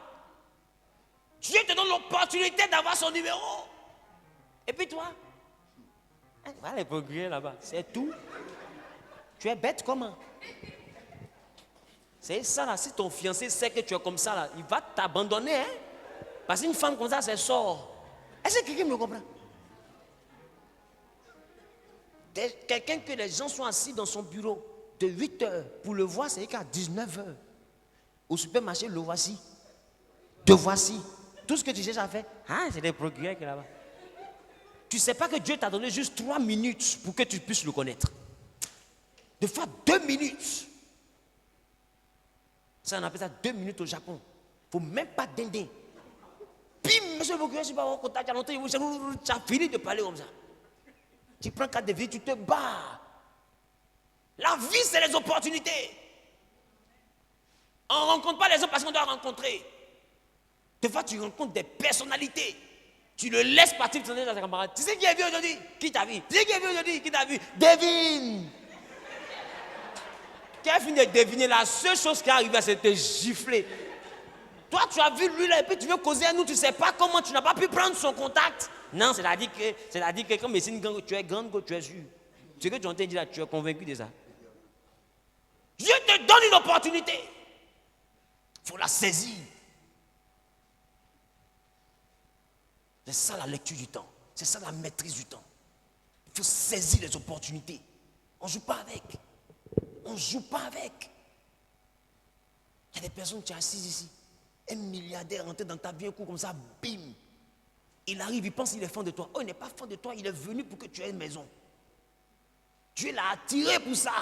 Dieu te donne l'opportunité d'avoir son numéro. Et puis toi, voilà les procureurs là-bas, c'est tout. Tu es bête comment? C'est ça là, si ton fiancé sait que tu es comme ça là, il va t'abandonner. Hein? Parce qu'une femme comme ça, c'est sort. Est-ce que quelqu'un me comprend? Quelqu'un que les gens sont assis dans son bureau de 8 heures pour le voir, c'est qu'à 19 heures. Au supermarché, le voici. Te voici. Tout ce que tu cherches à faire, c'est des procureurs qui sont là-bas. Tu ne sais pas que Dieu t'a donné juste 3 minutes pour que tu puisses le connaître. Des fois, 2 minutes. Ça, on appelle ça 2 minutes au Japon. Il ne faut même pas dindin. Bim, monsieur le procureur, je ne suis pas en contact. Il y a longtemps, tu as fini de parler comme ça. Tu prends 4 devis, tu te bats. La vie, c'est les opportunités. On ne rencontre pas les gens parce qu'on doit rencontrer. Des fois, tu rencontres des personnalités. Tu le laisses partir dans ta camarade. Tu sais qui est venu aujourd'hui? Qui t'a vu? Tu sais qui est venu aujourd'hui? Qui t'a vu? Devine. Qui a fini de deviner? La seule chose qui est arrivée, c'est de te gifler. Toi, tu as vu lui là et puis tu veux causer à nous. Tu ne sais pas comment, tu n'as pas pu prendre son contact. Non, c'est-à-dire que comme c'est une gang, tu es grande, tu es sûr. Ce que tu entends dire là, tu es convaincu de ça. Dieu te donne une opportunité. faut la saisir. C'est ça la lecture du temps. C'est ça la maîtrise du temps. Il faut saisir les opportunités. On ne joue pas avec. On ne joue pas avec. Il y a des personnes qui sont assises ici. Un milliardaire rentré dans ta vie, un coup comme ça, bim. Il arrive, il pense qu'il est fan de toi. Oh, il n'est pas fan de toi, il est venu pour que tu aies une maison. Tu l'as attiré pour ça.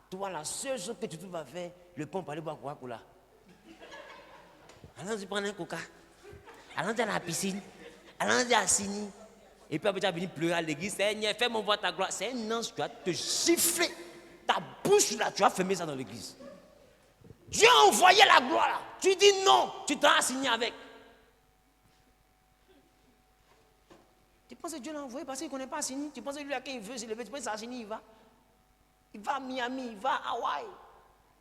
Toi, la seule chose que tu vas faire, le pont pour aller boire Coca-Cola. Allons-y prendre un coca. Allons-y à la piscine. Allons-y à Sini. Et puis après, tu vas venir pleurer à l'église. Seigneur, fais-moi voir ta gloire. C'est un ange, tu vas te gifler. Ta bouche là, tu vas fermer ça dans l'église. Dieu a envoyé la gloire là. Tu dis non, tu t'en as signé avec. Tu penses que Dieu l'a envoyé parce qu'il ne connaît pas Assini? Tu penses que lui, à qui il veut s'élever, tu penses que Assini, il va? Il va à Miami, il va à Hawaï.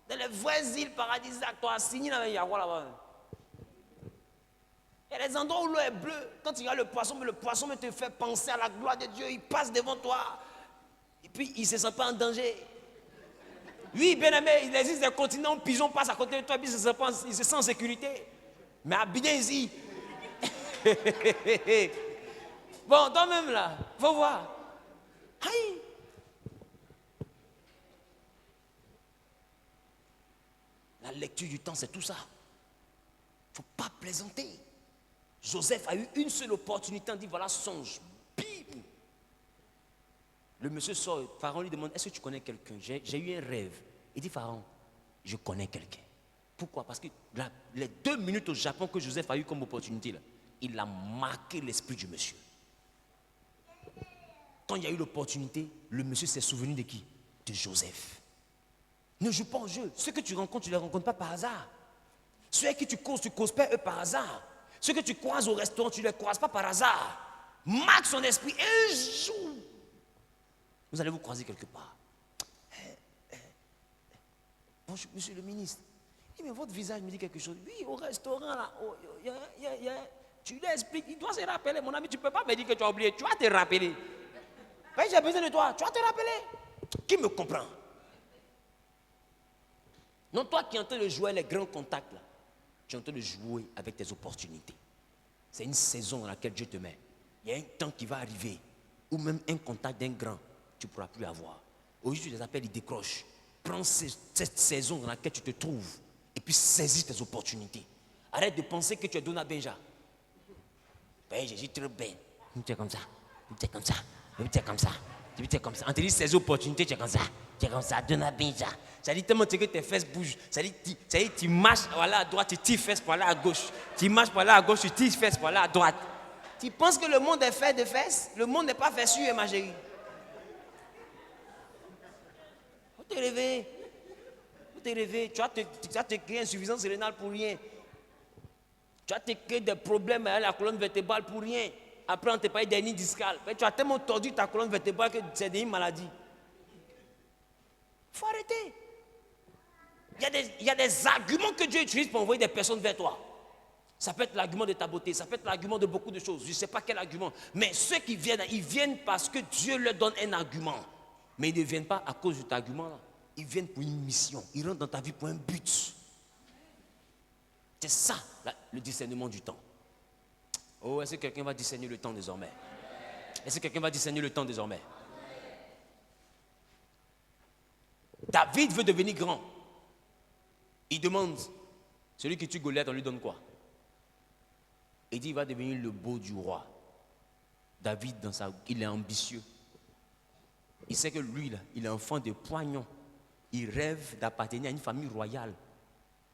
Dans les vraies îles paradisiaques, toi, Assini, il y a quoi là-bas? Il y a des endroits où l'eau est bleue. Quand tu regardes le poisson te fait penser à la gloire de Dieu. Il passe devant toi. Et puis, il ne se sent pas en danger. Oui, bien aimé, il existe des continents où pigeon passe à côté de toi et puis il se sent en sécurité. Mais à Bidézi. Bon, toi-même là, faut voir. Aïe. La lecture du temps, c'est tout ça. Il ne faut pas plaisanter. Joseph a eu une seule opportunité, on dit voilà, songe. Bim. Le monsieur sort, Pharaon lui demande, est-ce que tu connais quelqu'un? J'ai eu un rêve. Il dit, Pharaon, je connais quelqu'un. Pourquoi? Parce que les 2 minutes au Japon que Joseph a eu comme opportunité, là, il a marqué l'esprit du monsieur. Quand il y a eu l'opportunité, le monsieur s'est souvenu de qui? De Joseph. Ne joue pas au jeu. Ceux que tu rencontres, tu ne les rencontres pas par hasard. Ceux avec qui tu causes pas eux par hasard. Ceux que tu croises au restaurant, tu ne les croises pas par hasard. Marque son esprit. Un jour, vous allez vous croiser quelque part. Bonjour, monsieur le ministre. Mais votre visage me dit quelque chose. Oui, au restaurant, là, tu lui expliques. Il doit se rappeler. Mon ami, tu ne peux pas me dire que tu as oublié. Tu vas te rappeler. Quand j'ai besoin de toi, tu vas te rappeler. Qui me comprend? Non, toi qui es en train de jouer les grands contacts, là, tu es en train de jouer avec tes opportunités. C'est une saison dans laquelle Dieu te met. Il y a un temps qui va arriver où même un contact d'un grand, tu ne pourras plus avoir. Aujourd'hui, tu les appelles, ils décrochent. Prends cette saison dans laquelle tu te trouves et puis saisis tes opportunités. Arrête de penser que tu es Dona Benja. Ben, je suis très bien. Tu es comme ça. Tu es comme ça. Tu es comme ça. Tu es comme ça. On te dit saisis opportunités, tu es comme ça. Tu es comme ça. Dona Benja. Ça dit tellement que tes fesses bougent. Ça dit tu marches voilà, à droite, tu tires fesses pour aller à gauche. Tu marches pour aller à gauche, tu tires fesses pour aller à droite. Tu penses que le monde est fait de fesses? Le monde n'est pas fait sur, ma chérie. Faut te réveiller. Faut te réveiller. Tu vas te créer insuffisance rénale pour rien. Tu vas te créer des problèmes à la colonne vertébrale pour rien. Après, on te parle des hernies discales. Mais tu as tellement tordu ta colonne vertébrale que c'est une maladie. Il faut arrêter. Il y a des arguments que Dieu utilise pour envoyer des personnes vers toi. Ça peut être l'argument de ta beauté, ça peut être l'argument de beaucoup de choses. Je ne sais pas quel argument. Mais ceux qui viennent, ils viennent parce que Dieu leur donne un argument. Mais ils ne viennent pas à cause de cet argument-là. Ils viennent pour une mission. Ils rentrent dans ta vie pour un but. C'est ça, le discernement du temps. Oh, est-ce que quelqu'un va discerner le temps désormais? Est-ce que quelqu'un va discerner le temps désormais? David veut devenir grand. Il demande, celui qui tue Goliath, on lui donne quoi? Il dit, il va devenir le beau du roi. David, il est ambitieux. Il sait que lui, là, il est enfant de poignons. Il rêve d'appartenir à une famille royale.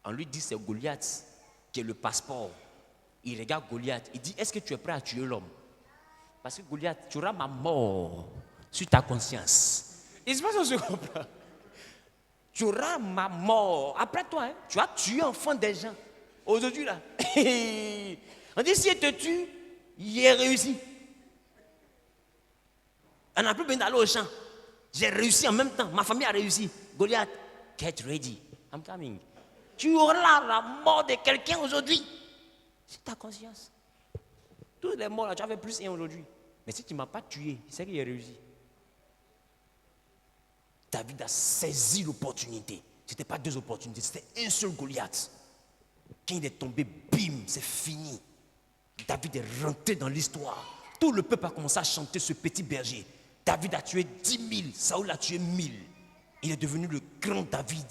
On lui dit, c'est Goliath qui est le passeport. Il regarde Goliath. Il dit, est-ce que tu es prêt à tuer l'homme? Parce que Goliath, tu auras ma mort sur ta conscience. Il se passe ce comprend. Tu auras ma mort. Après toi, hein, tu as tué enfant des gens. Aujourd'hui, là, on dit, si il te tue, il est réussi. On n'a plus besoin d'aller au champ. J'ai réussi en même temps. Ma famille a réussi. Goliath, get ready. I'm coming. Tu auras la mort de quelqu'un aujourd'hui. C'est ta conscience. Tous les morts là, tu avais plus un aujourd'hui. Mais si tu ne m'as pas tué, c'est qu'il a réussi. David a saisi l'opportunité. Ce n'était pas 2 opportunités, c'était un seul Goliath. Quand il est tombé, bim, c'est fini. David est rentré dans l'histoire. Tout le peuple a commencé à chanter ce petit berger. David a tué 10 000, Saoul a tué 1000. Il est devenu le grand David.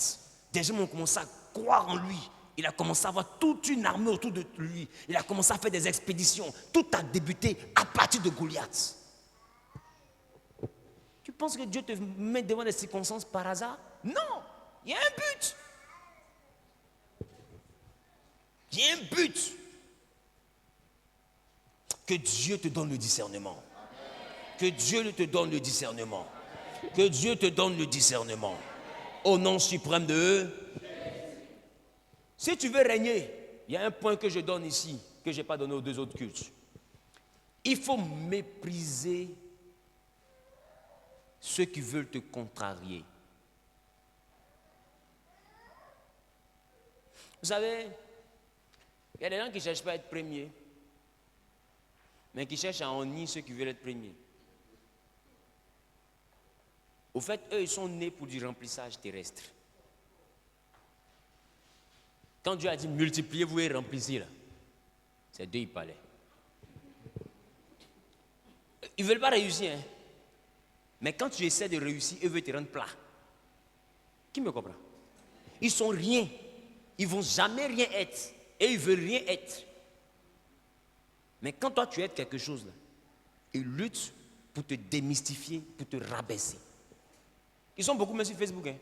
Des gens ont commencé à croire en lui. Il a commencé à avoir toute une armée autour de lui. Il a commencé à faire des expéditions. Tout a débuté à partir de Goliath. Tu penses que Dieu te met devant des circonstances par hasard? Non, il y a un but. Il y a un but. Que Dieu te donne le discernement. Que Dieu te donne le discernement. Que Dieu te donne le discernement. Au nom suprême de... Si tu veux régner, il y a un point que je donne ici, que je n'ai pas donné aux 2 autres cultes. Il faut mépriser ceux qui veulent te contrarier. Vous savez, il y a des gens qui ne cherchent pas à être premiers, mais qui cherchent à ennuyer ceux qui veulent être premiers. Au fait, eux, ils sont nés pour du remplissage terrestre. Quand Dieu a dit multipliez-vous et remplissez, là, c'est Dieu, il parlait. Ils ne veulent pas réussir, hein. Mais quand tu essaies de réussir, eux veulent te rendre plat. Qui me comprend? Ils sont rien. Ils ne vont jamais rien être. Et ils ne veulent rien être. Mais quand toi tu es quelque chose, là, ils luttent pour te démystifier, pour te rabaisser. Ils sont beaucoup même sur Facebook. Hein.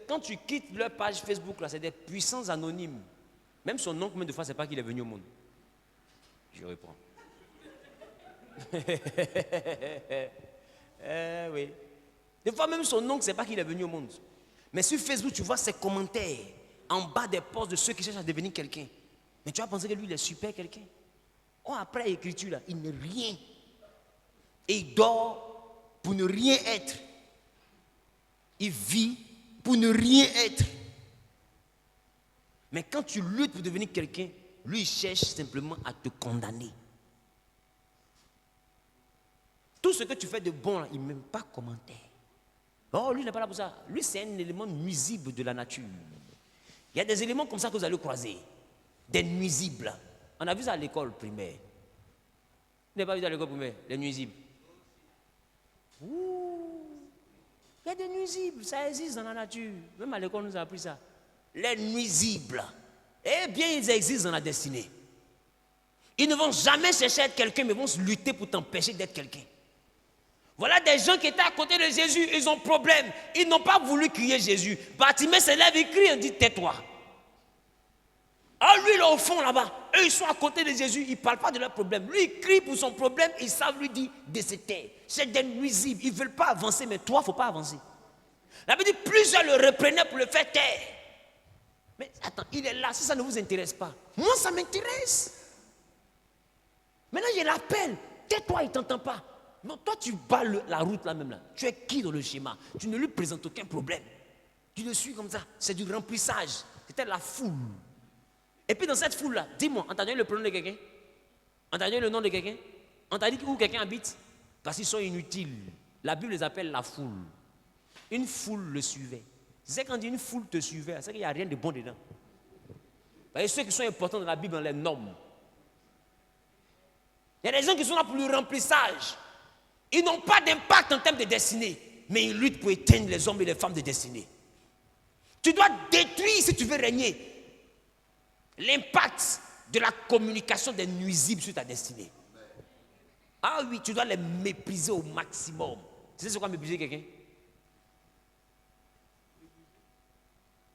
Quand tu quittes leur page Facebook, là, c'est des puissants anonymes. Même son oncle, combien de fois, c'est pas qu'il est venu au monde. Je reprends. Oui. Des fois, même son oncle, c'est pas qu'il est venu au monde. Mais sur Facebook, tu vois ses commentaires en bas des posts de ceux qui cherchent à devenir quelqu'un. Mais tu vas penser que lui, il est super quelqu'un. Oh, après l'écriture, là, il n'est rien. Et il dort pour ne rien être. Il vit pour ne rien être. Mais quand tu luttes pour devenir quelqu'un, lui, il cherche simplement à te condamner. Tout ce que tu fais de bon, là, il ne met pas commentaire. Oh, lui, il n'est pas là pour ça. Lui, c'est un élément nuisible de la nature. Il y a des éléments comme ça que vous allez croiser. Des nuisibles. On a vu ça à l'école primaire. Vous n'avez pas vu ça à l'école primaire, les nuisibles. Ouh. Il y a des nuisibles, ça existe dans la nature. Même à l'école, on nous a appris ça. Les nuisibles. Eh bien, ils existent dans la destinée. Ils ne vont jamais chercher à être quelqu'un, mais vont se lutter pour t'empêcher d'être quelqu'un. Voilà des gens qui étaient à côté de Jésus, ils ont problème. Ils n'ont pas voulu crier Jésus. Bartimée se lève et crie, on dit tais-toi. Ah, lui, là, au fond, là-bas, eux, ils sont à côté de Jésus, ils ne parlent pas de leur problème. Lui, il crie pour son problème, ils savent lui dire de se taire. C'est des nuisibles, ils ne veulent pas avancer, mais toi, il ne faut pas avancer. La Bible dit, plusieurs le reprenaient pour le faire taire. Mais attends, il est là, si ça ne vous intéresse pas. Moi, ça m'intéresse. Maintenant, je l'appelle. Tais-toi, il ne t'entend pas. Non, toi, tu bats la route là même là. Tu es qui dans le schéma? Tu ne lui présentes aucun problème. Tu le suis comme ça. C'est du remplissage. C'était la foule. Et puis dans cette foule-là, dis-moi, on t'a donné le prénom de quelqu'un? On t'a donné le nom de quelqu'un? On t'a dit où quelqu'un habite? Parce qu'ils sont inutiles. La Bible les appelle la foule. Une foule le suivait. C'est quand une foule te suivait, c'est qu'il n'y a rien de bon dedans. Parce que ceux qui sont importants dans la Bible, on les nomme. Il y a des gens qui sont là pour le remplissage. Ils n'ont pas d'impact en termes de destinée, mais ils luttent pour éteindre les hommes et les femmes de destinée. Tu dois détruire, si tu veux régner, l'impact de la communication des nuisibles sur ta destinée. Ah oui, tu dois les mépriser au maximum. Tu sais ce quoi mépriser quelqu'un?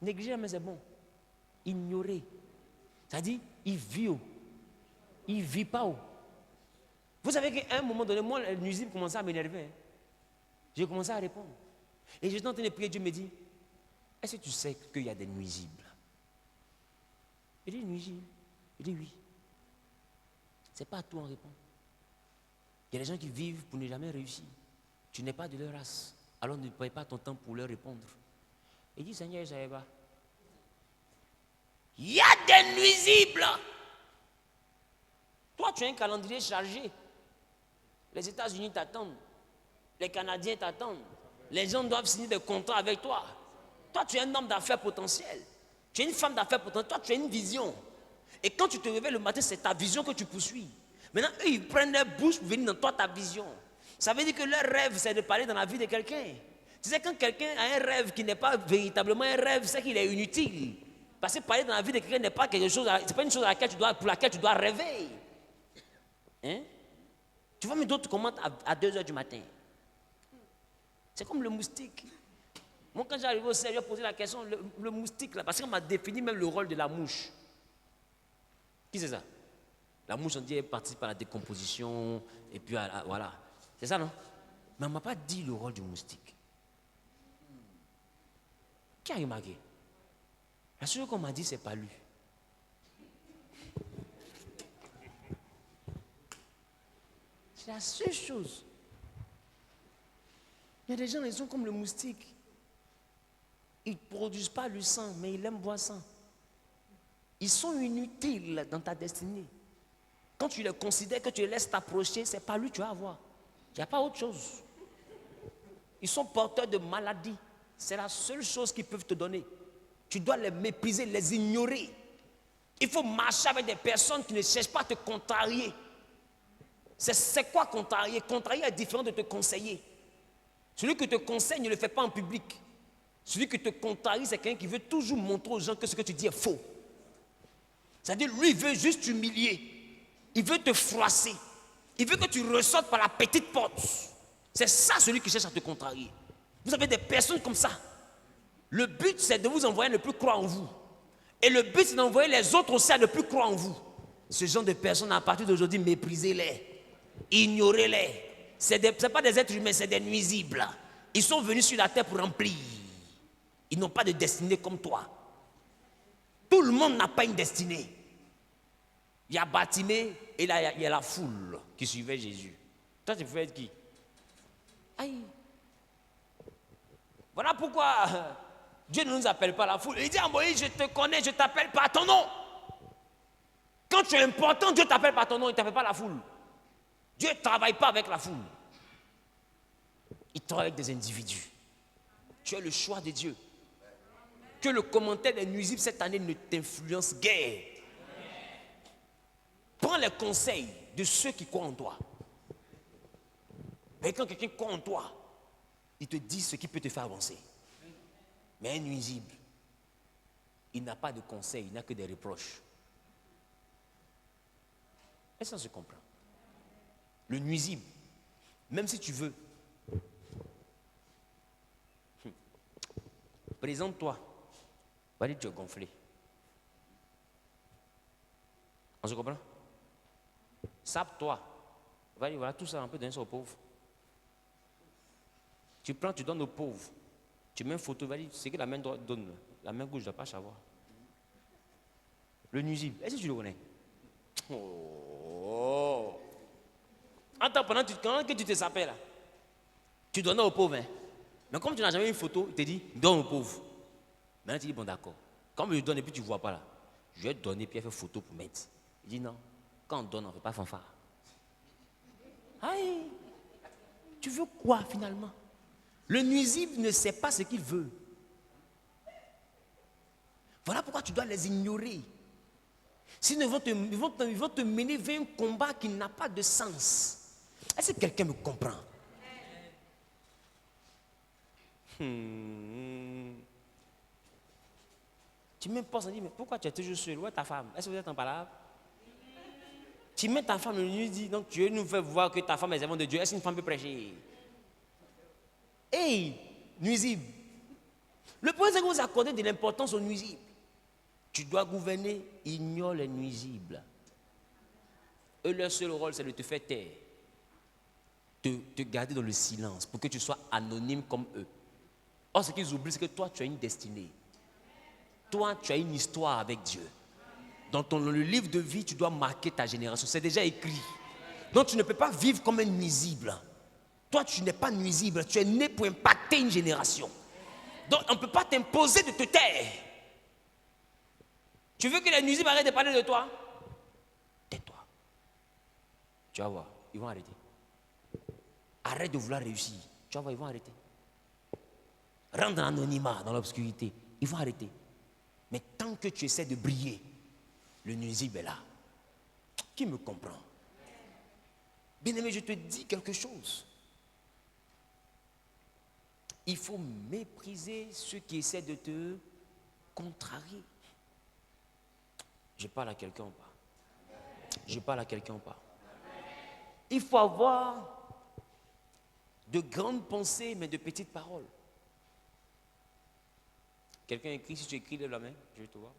Négliger, mais c'est bon. Ignorer. C'est-à-dire, il vit où? Il ne vit pas où? Vous savez qu'à un moment donné, moi, le nuisible commençait à m'énerver. Hein. J'ai commencé à répondre. Et j'étais en train de prier, Dieu me dit, est-ce que tu sais qu'il y a des nuisibles? Il dit nuisibles. Il dit oui. C'est pas à toi en répondre. Il y a des gens qui vivent pour ne jamais réussir. Tu n'es pas de leur race. Alors ne perds pas ton temps pour leur répondre. Il dit, Seigneur, je ne savais pas. Il y a des nuisibles. Toi, tu as un calendrier chargé. Les États-Unis t'attendent. Les Canadiens t'attendent. Les gens doivent signer des contrats avec toi. Toi, tu es un homme d'affaires potentiel. Tu es une femme d'affaires, pourtant toi tu as une vision. Et quand tu te réveilles le matin, c'est ta vision que tu poursuis. Maintenant, eux, ils prennent leur bouche pour venir dans toi, ta vision. Ça veut dire que leur rêve, c'est de parler dans la vie de quelqu'un. Tu sais, quand quelqu'un a un rêve qui n'est pas véritablement un rêve, c'est qu'il est inutile. Parce que parler dans la vie de quelqu'un n'est pas quelque chose, c'est pas une chose pour laquelle tu dois rêver. Hein? Tu vois, mais d'autres commentent à 2 heures du matin. C'est comme le moustique. Moi, quand j'arrive au CERF, j'ai posé la question, le moustique, là, parce qu'on m'a défini même le rôle de la mouche. Qui c'est ça? La mouche, on dit, elle participe à la décomposition, et puis voilà. C'est ça, non? Mais on ne m'a pas dit le rôle du moustique. Qui a remarqué? La seule chose qu'on m'a dit, c'est pas lui. C'est la seule chose. Il y a des gens, ils sont comme le moustique. Ils ne produisent pas le sang, mais ils aiment boire sang. Ils sont inutiles dans ta destinée. Quand tu les considères, que tu les laisses t'approcher, c'est pas lui que tu vas avoir. Il n'y a pas autre chose. Ils sont porteurs de maladies. C'est la seule chose qu'ils peuvent te donner. Tu dois les mépriser, les ignorer. Il faut marcher avec des personnes qui ne cherchent pas à te contrarier. C'est quoi contrarier? Contrarier est différent de te conseiller. Celui qui te conseille ne le fait pas en public. Celui qui te contrarie, c'est quelqu'un qui veut toujours montrer aux gens que ce que tu dis est faux. C'est-à-dire, lui, il veut juste t'humilier. Il veut te froisser. Il veut que tu ressortes par la petite porte. C'est ça celui qui cherche à te contrarier. Vous avez des personnes comme ça. Le but, c'est de vous envoyer à ne plus croire en vous. Et le but, c'est d'envoyer les autres aussi à ne plus croire en vous. Ce genre de personnes, à partir d'aujourd'hui, méprisez-les. Ignorez-les. Ce n'est pas des êtres humains, c'est des nuisibles. Ils sont venus sur la terre pour remplir. Ils n'ont pas de destinée comme toi. Tout le monde n'a pas une destinée. Il y a Bartimée et là, il y a la foule qui suivait Jésus. Toi, tu pouvais être qui? Aïe. Voilà pourquoi Dieu ne nous appelle pas la foule. Il dit à Moïse, je te connais, je t'appelle par ton nom. Quand tu es important, Dieu t'appelle par ton nom, il ne t'appelle pas la foule. Dieu ne travaille pas avec la foule. Il travaille avec des individus. Tu es le choix de Dieu. Que le commentaire des nuisibles cette année ne t'influence guère. Prends les conseils de ceux qui croient en toi. Et quand quelqu'un croit en toi, il te dit ce qui peut te faire avancer. Mais un nuisible, il n'a pas de conseils, il n'a que des reproches. Et ça se comprend. Le nuisible, même si tu veux, présente-toi. Va dire que tu es gonflé. On se comprend? Sape-toi. Va dire, voilà, tout ça, on peut donner ça aux pauvres. Tu prends, tu donnes aux pauvres. Tu mets une photo, va dire, c'est que la main droite donne. La main gauche ne doit pas savoir. Le nuisible, est-ce que tu le connais? Oh! Attends, pendant que tu te sapais là, tu donnes aux pauvres. Hein? Mais comme tu n'as jamais une photo, il te dit, donne aux pauvres. Maintenant, tu dis, bon, d'accord. Comme je donne et puis tu ne vois pas là, je vais te donner puis il fait photo pour mettre. Il dit, non, quand on donne, on ne fait pas fanfare. Aïe! Tu veux quoi finalement? Le nuisible ne sait pas ce qu'il veut. Voilà pourquoi tu dois les ignorer. Sinon, ils vont te mener vers un combat qui n'a pas de sens. Est-ce que quelqu'un me comprend? Tu me poses et dis, mais pourquoi tu es toujours seul? Où est ta femme? Est-ce que vous êtes en parole? Tu mets ta femme, lui dit, donc Dieu nous fait voir que ta femme est servante de Dieu. Est-ce qu'une femme peut prêcher? Hey, nuisible. Le point, c'est que vous accordez de l'importance aux nuisibles. Tu dois gouverner, ignore les nuisibles. Eux, leur seul rôle, c'est de te faire taire. Te garder dans le silence pour que tu sois anonyme comme eux. Or, ce qu'ils oublient, c'est que toi, tu as une destinée. Toi, tu as une histoire avec Dieu. Dans le livre de vie, tu dois marquer ta génération. C'est déjà écrit. Donc, tu ne peux pas vivre comme un nuisible. Toi, tu n'es pas nuisible. Tu es né pour impacter une génération. Donc, on ne peut pas t'imposer de te taire. Tu veux que les nuisibles arrêtent de parler de toi? Tais-toi. Tu vas voir, ils vont arrêter. Arrête de vouloir réussir. Tu vas voir, ils vont arrêter. Rentre dans l'anonymat, dans l'obscurité. Ils vont arrêter. Mais tant tant que tu essaies de briller, le nuisible est là. Qui me comprend? Bien-aimé, je te dis quelque chose. Il faut mépriser ceux qui essaient de te contrarier. Je parle à quelqu'un ou pas? Je parle à quelqu'un ou pas? Il faut avoir de grandes pensées, mais de petites paroles. Quelqu'un écrit, si tu écris, lève la main, je vais te voir.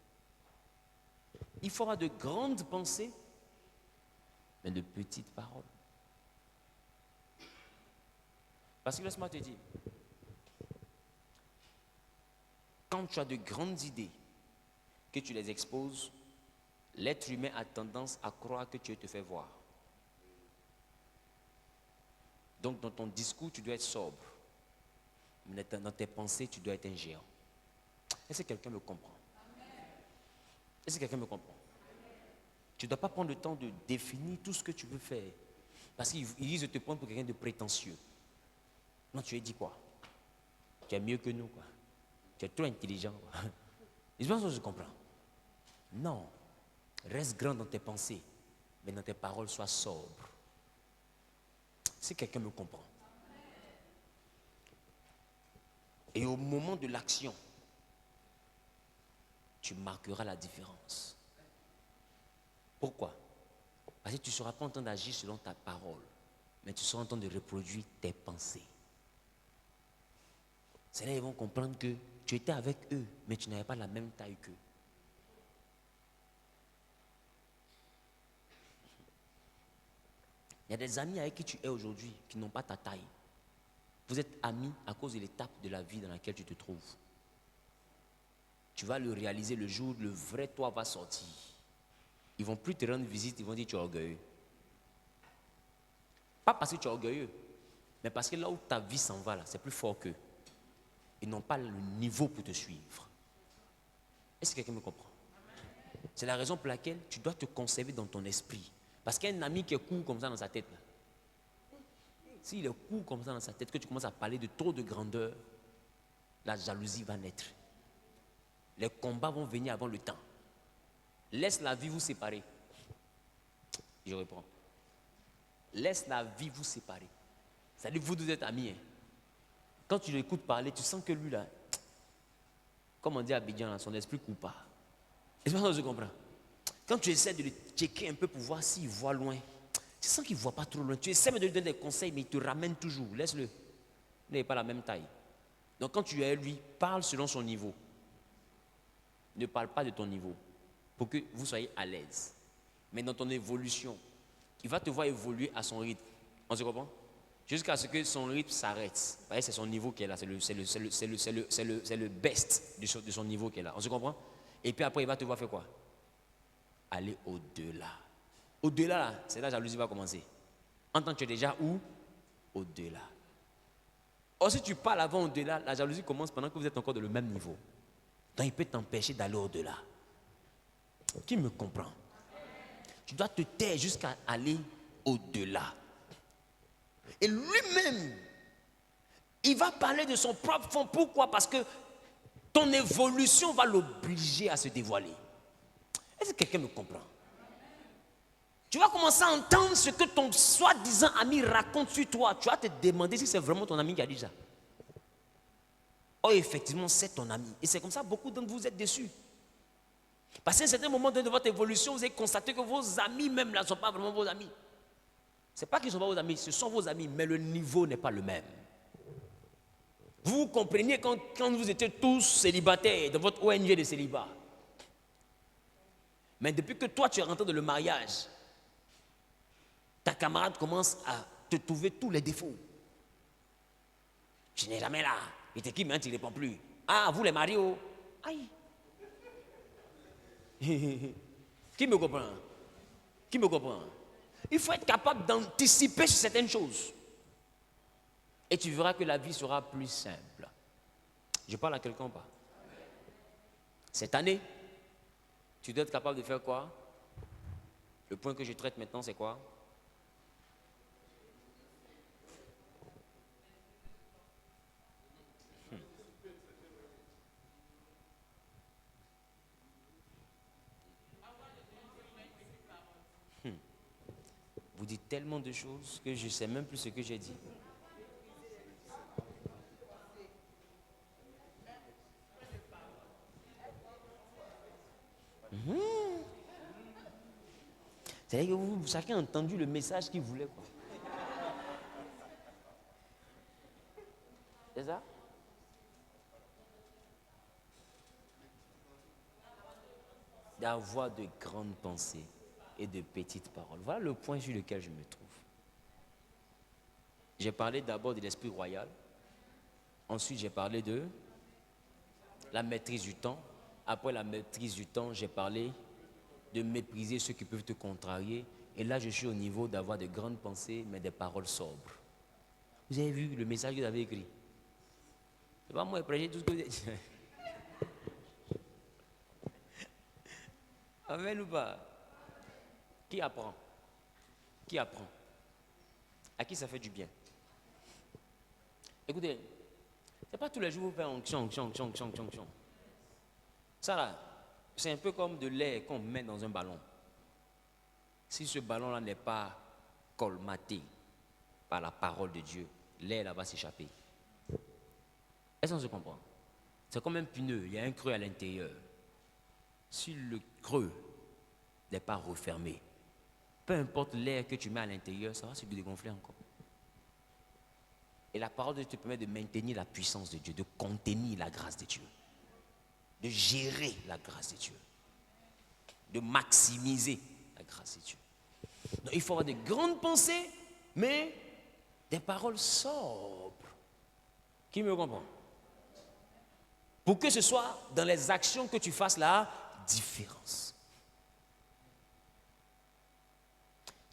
Il faut avoir de grandes pensées, mais de petites paroles. Parce que laisse-moi te dire, quand tu as de grandes idées, que tu les exposes, l'être humain a tendance à croire que tu te fais voir. Donc dans ton discours, tu dois être sobre. Mais dans tes pensées, tu dois être un géant. Est-ce que quelqu'un me comprend? Est-ce que quelqu'un me comprend? Tu ne dois pas prendre le temps de définir tout ce que tu veux faire. Parce qu'ils disent de te prendre pour quelqu'un de prétentieux. Non, tu as dit quoi? Tu es mieux que nous, quoi. Tu es trop intelligent, quoi. Ils pensent que je comprends. Non. Reste grand dans tes pensées, mais dans tes paroles, sois sobre. Si quelqu'un me comprend. Et au moment de l'action, tu marqueras la différence. Pourquoi? Parce que tu ne seras pas en train d'agir selon ta parole, mais tu seras en train de reproduire tes pensées. C'est là qu'ils vont comprendre que tu étais avec eux, mais tu n'avais pas la même taille qu'eux. Il y a des amis avec qui tu es aujourd'hui qui n'ont pas ta taille. Vous êtes amis à cause de l'étape de la vie dans laquelle tu te trouves. Tu vas le réaliser le jour où le vrai toi va sortir. Ils ne vont plus te rendre visite, ils vont dire que tu es orgueilleux. Pas parce que tu es orgueilleux, mais parce que là où ta vie s'en va, là, c'est plus fort qu'eux. Ils n'ont pas le niveau pour te suivre. Est-ce que quelqu'un me comprend? C'est la raison pour laquelle tu dois te conserver dans ton esprit. Parce qu'un ami qui est court comme ça dans sa tête, s'il est court comme ça dans sa tête, que tu commences à parler de trop de grandeur, la jalousie va naître. Les combats vont venir avant le temps. Laisse la vie vous séparer. Je reprends. Laisse la vie vous séparer. C'est-à-dire vous deux êtes amis. Hein. Quand tu l'écoutes parler, tu sens que lui là, comme on dit à Abidjan, là, son esprit court pas. Est-ce que je comprends? Quand tu essaies de le checker un peu pour voir s'il voit loin, tu sens qu'il ne voit pas trop loin. Tu essaies de lui donner des conseils, mais il te ramène toujours. Laisse-le. Il n'est pas la même taille. Donc quand tu es lui, parle selon son niveau. Ne parle pas de ton niveau pour que vous soyez à l'aise. Mais dans ton évolution, il va te voir évoluer à son rythme. On se comprend? Jusqu'à ce que son rythme s'arrête. Vous voyez, c'est son niveau qui est là. C'est le best de son niveau qui est là. On se comprend? Et puis après, il va te voir faire quoi? Aller au-delà. Au-delà, là, c'est là que la jalousie va commencer. En tant que tu es déjà où? Au-delà. Or, si tu parles avant au-delà, la jalousie commence pendant que vous êtes encore dans le même niveau. Donc, il peut t'empêcher d'aller au-delà. Qui me comprend? Tu dois te taire jusqu'à aller au-delà. Et lui-même, il va parler de son propre fond. Pourquoi? Parce que ton évolution va l'obliger à se dévoiler. Est-ce que quelqu'un me comprend? Tu vas commencer à entendre ce que ton soi-disant ami raconte sur toi. Tu vas te demander si c'est vraiment ton ami qui a dit ça. Oh, effectivement, c'est ton ami. Et c'est comme ça, beaucoup d'entre vous êtes déçus. Parce qu'à un certain moment de votre évolution, vous avez constaté que vos amis même là ne sont pas vraiment vos amis. Ce n'est pas qu'ils ne sont pas vos amis, ce sont vos amis, mais le niveau n'est pas le même. Vous compreniez quand vous étiez tous célibataires dans votre ONG de célibat. Mais depuis que toi tu es rentré dans le mariage, ta camarade commence à te trouver tous les défauts. Tu n'es jamais là. Il te qui, mais tu ne réponds plus. Ah, vous les mariés, oh. Aïe. Qui me comprend? Qui me comprend? Il faut être capable d'anticiper sur certaines choses. Et tu verras que la vie sera plus simple. Je parle à quelqu'un ou pas? Cette année, tu dois être capable de faire quoi? Le point que je traite maintenant, c'est quoi? tellement de choses que je ne sais même plus ce que j'ai dit. C'est-à-dire que chacun a entendu le message qu'il voulait, quoi. C'est ça? D'avoir de grandes pensées et de petites paroles. Voilà le point sur lequel je me trouve. J'ai parlé d'abord de l'esprit royal. Ensuite, j'ai parlé de la maîtrise du temps. Après la maîtrise du temps, j'ai parlé de mépriser ceux qui peuvent te contrarier. Et là, je suis au niveau d'avoir de grandes pensées, mais des paroles sobres. Vous avez vu le message que vous avez écrit? C'est pas moi qui prêcher tout ce que vous avez dit. Amen ou pas? Qui apprend? Qui apprend? À qui ça fait du bien? Écoutez, c'est pas tous les jours que vous faites onction, onction, onction, onction, onction, onction. Ça là, c'est un peu comme de l'air qu'on met dans un ballon. Si ce ballon-là n'est pas colmaté par la parole de Dieu, l'air là va s'échapper. Est-ce qu'on se comprend? C'est comme un pneu, il y a un creux à l'intérieur. Si le creux n'est pas refermé, peu importe l'air que tu mets à l'intérieur, ça va se dégonfler encore. Et la parole de Dieu te permet de maintenir la puissance de Dieu, de contenir la grâce de Dieu, de gérer la grâce de Dieu, de maximiser la grâce de Dieu. Donc, il faut avoir de grandes pensées, mais des paroles sobres. Qui me comprend? Pour que ce soit dans les actions que tu fasses la différence.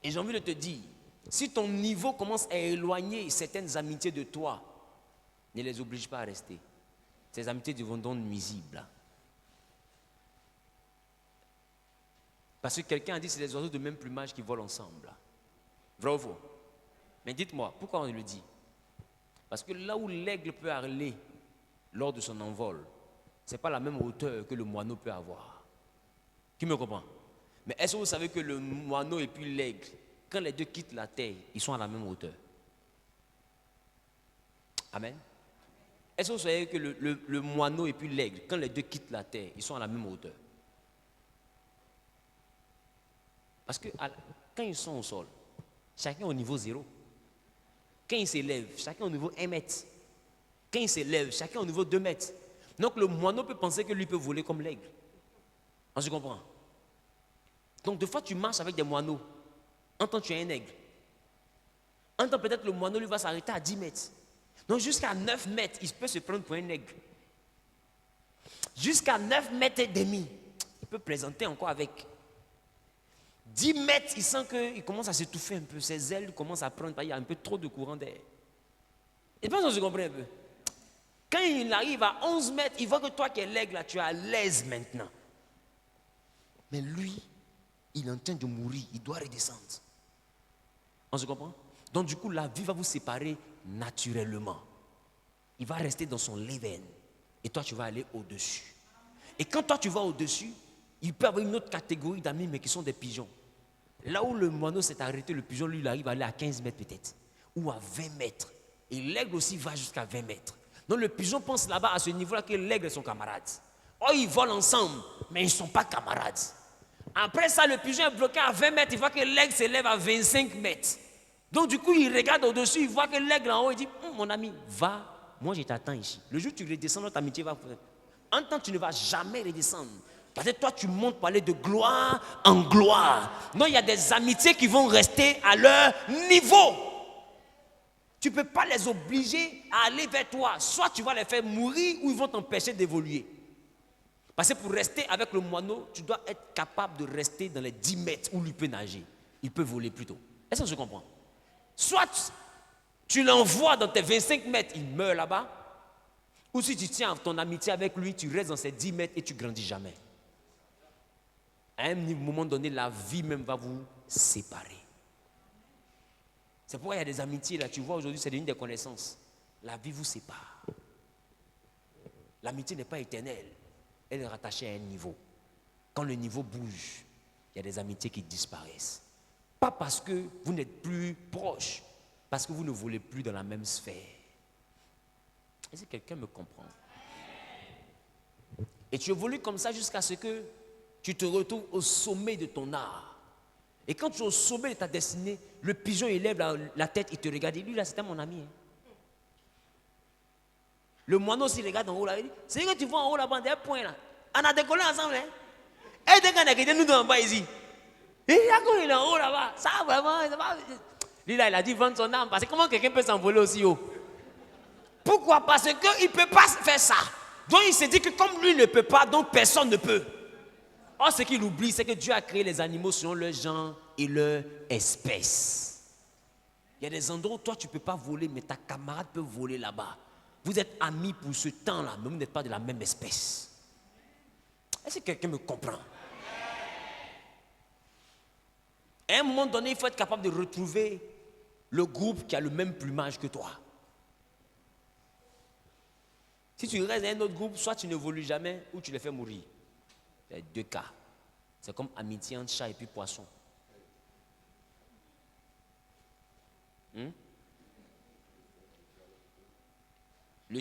Et j'ai envie de te dire, si ton niveau commence à éloigner certaines amitiés de toi, ne les oblige pas à rester. Ces amitiés deviendront nuisibles. Parce que quelqu'un a dit que c'est les oiseaux de même plumage qui volent ensemble. Vrai ou faux? Mais dites-moi, pourquoi on le dit? Parce que là où l'aigle peut aller lors de son envol, ce n'est pas la même hauteur que le moineau peut avoir. Qui me comprend? Mais est-ce que vous savez que le moineau et puis l'aigle, quand les deux quittent la terre, ils sont à la même hauteur? Amen. Est-ce que vous savez que le moineau et puis l'aigle, quand les deux quittent la terre, ils sont à la même hauteur? Parce que quand ils sont au sol, chacun au niveau 0. Quand ils s'élèvent, chacun au niveau 1 mètre. Quand ils s'élèvent, chacun au niveau 2 mètres. Donc le moineau peut penser que lui peut voler comme l'aigle. On se comprend? Donc des fois tu marches avec des moineaux. En temps tu es un aigle. En temps peut-être le moineau lui va s'arrêter à 10 mètres. Donc jusqu'à 9 mètres, il peut se prendre pour un aigle. Jusqu'à 9 mètres et demi, il peut plaisanter encore avec. 10 mètres, il sent qu'il commence à s'étouffer un peu. Ses ailes commencent à prendre, il y a un peu trop de courant d'air. Et pense qu'on se comprend un peu. Quand il arrive à 11 mètres, il voit que toi qui es l'aigle, là, tu es à l'aise maintenant. Mais lui, il est en train de mourir, il doit redescendre. On se comprend? Donc du coup, la vie va vous séparer naturellement. Il va rester dans son leven. Et toi, tu vas aller au-dessus. Et quand toi, tu vas au-dessus, il peut y avoir une autre catégorie d'amis, mais qui sont des pigeons. Là où le moineau s'est arrêté, le pigeon, lui, il arrive à aller à 15 mètres peut-être. Ou à 20 mètres. Et l'aigle aussi va jusqu'à 20 mètres. Donc le pigeon pense là-bas, à ce niveau-là, que l'aigle est son camarade. Oh, ils volent ensemble, mais ils ne sont pas camarades. Après ça, le pigeon est bloqué à 20 mètres, il voit que l'aigle s'élève à 25 mètres. Donc du coup, il regarde au-dessus, il voit que l'aigle en haut, il dit, mon ami, va, moi je t'attends ici. Le jour où tu redescends, notre amitié va... En temps, tu ne vas jamais redescendre. Parce que toi, tu montes pour aller de gloire en gloire. Non, il y a des amitiés qui vont rester à leur niveau. Tu ne peux pas les obliger à aller vers toi. Soit tu vas les faire mourir ou ils vont t'empêcher d'évoluer. Parce que pour rester avec le moineau, tu dois être capable de rester dans les 10 mètres où lui peut nager. Il peut voler plutôt. Est-ce qu'on se comprend? Soit tu l'envoies dans tes 25 mètres, il meurt là-bas. Ou si tu tiens ton amitié avec lui, tu restes dans ces 10 mètres et tu ne grandis jamais. À un moment donné, la vie même va vous séparer. C'est pourquoi il y a des amitiés là, tu vois aujourd'hui, c'est une des connaissances. La vie vous sépare. L'amitié n'est pas éternelle. Elle est rattachée à un niveau. Quand le niveau bouge, il y a des amitiés qui disparaissent. Pas parce que vous n'êtes plus proche, parce que vous ne voulez plus dans la même sphère. Est-ce que quelqu'un me comprend? Et tu évolues comme ça jusqu'à ce que tu te retrouves au sommet de ton art. Et quand tu es au sommet de ta destinée, le pigeon il lève la tête, il te regarde. Et lui là, c'était mon ami. Hein. Le moineau s'il regarde en haut là, il dit, c'est que tu vois en haut là-bas, des points là. On a décollé ensemble. Hein? Et dès qu'on a quitté, nous en bas ici. Et il est en haut là-bas. Ça vraiment, ça va. Lui là, il a dit vendre son âme. Parce que comment quelqu'un peut s'envoler aussi haut? Pourquoi? Parce qu'il ne peut pas faire ça. Donc il se dit que comme lui ne peut pas, donc personne ne peut. Or ce qu'il oublie, c'est que Dieu a créé les animaux selon leur genre et leur espèce. Il y a des endroits où toi tu ne peux pas voler, mais ta camarade peut voler là-bas. Vous êtes amis pour ce temps-là, mais vous n'êtes pas de la même espèce. Est-ce que quelqu'un me comprend? À un moment donné, il faut être capable de retrouver le groupe qui a le même plumage que toi. Si tu restes dans un autre groupe, soit tu n'évolues jamais ou tu les fais mourir. Il y a deux cas. C'est comme amitié entre chat et puis poisson. Le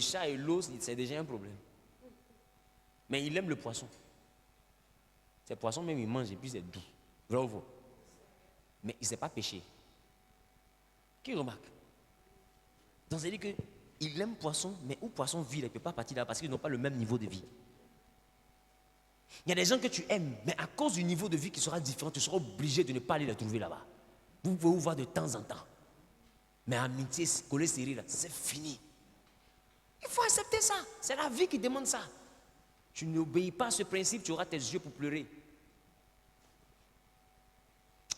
chat et l'eau, c'est déjà un problème. Mais il aime le poisson. Ces poissons même, il mange et puis c'est doux. Vrai ou faux? Mais il ne sait pas pêcher. Qui remarque? Donc, c'est-à-dire qu'il aime poisson, mais où poisson vit, il ne peut pas partir là parce qu'ils n'ont pas le même niveau de vie. Il y a des gens que tu aimes, mais à cause du niveau de vie qui sera différent, tu seras obligé de ne pas aller les trouver là-bas. Vous pouvez vous voir de temps en temps. Mais amitié, coller serré, là, c'est fini. Il faut accepter ça. C'est la vie qui demande ça. Tu n'obéis pas à ce principe, tu auras tes yeux pour pleurer.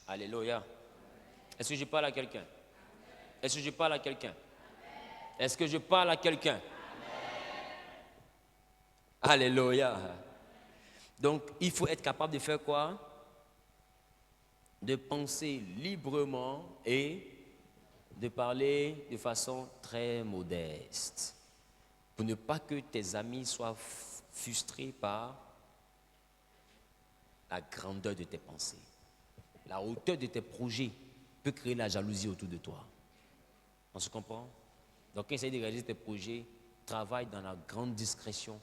Alléluia. Est-ce que je parle à quelqu'un? Est-ce que je parle à quelqu'un? Est-ce que je parle à quelqu'un? Alléluia. Donc, il faut être capable de faire quoi? De penser librement et de parler de façon très modeste. Pour ne pas que tes amis soient frustrés par la grandeur de tes pensées. La hauteur de tes projets peut créer la jalousie autour de toi. On se comprend? Donc, essaye de réaliser tes projets, travaille dans la grande discrétion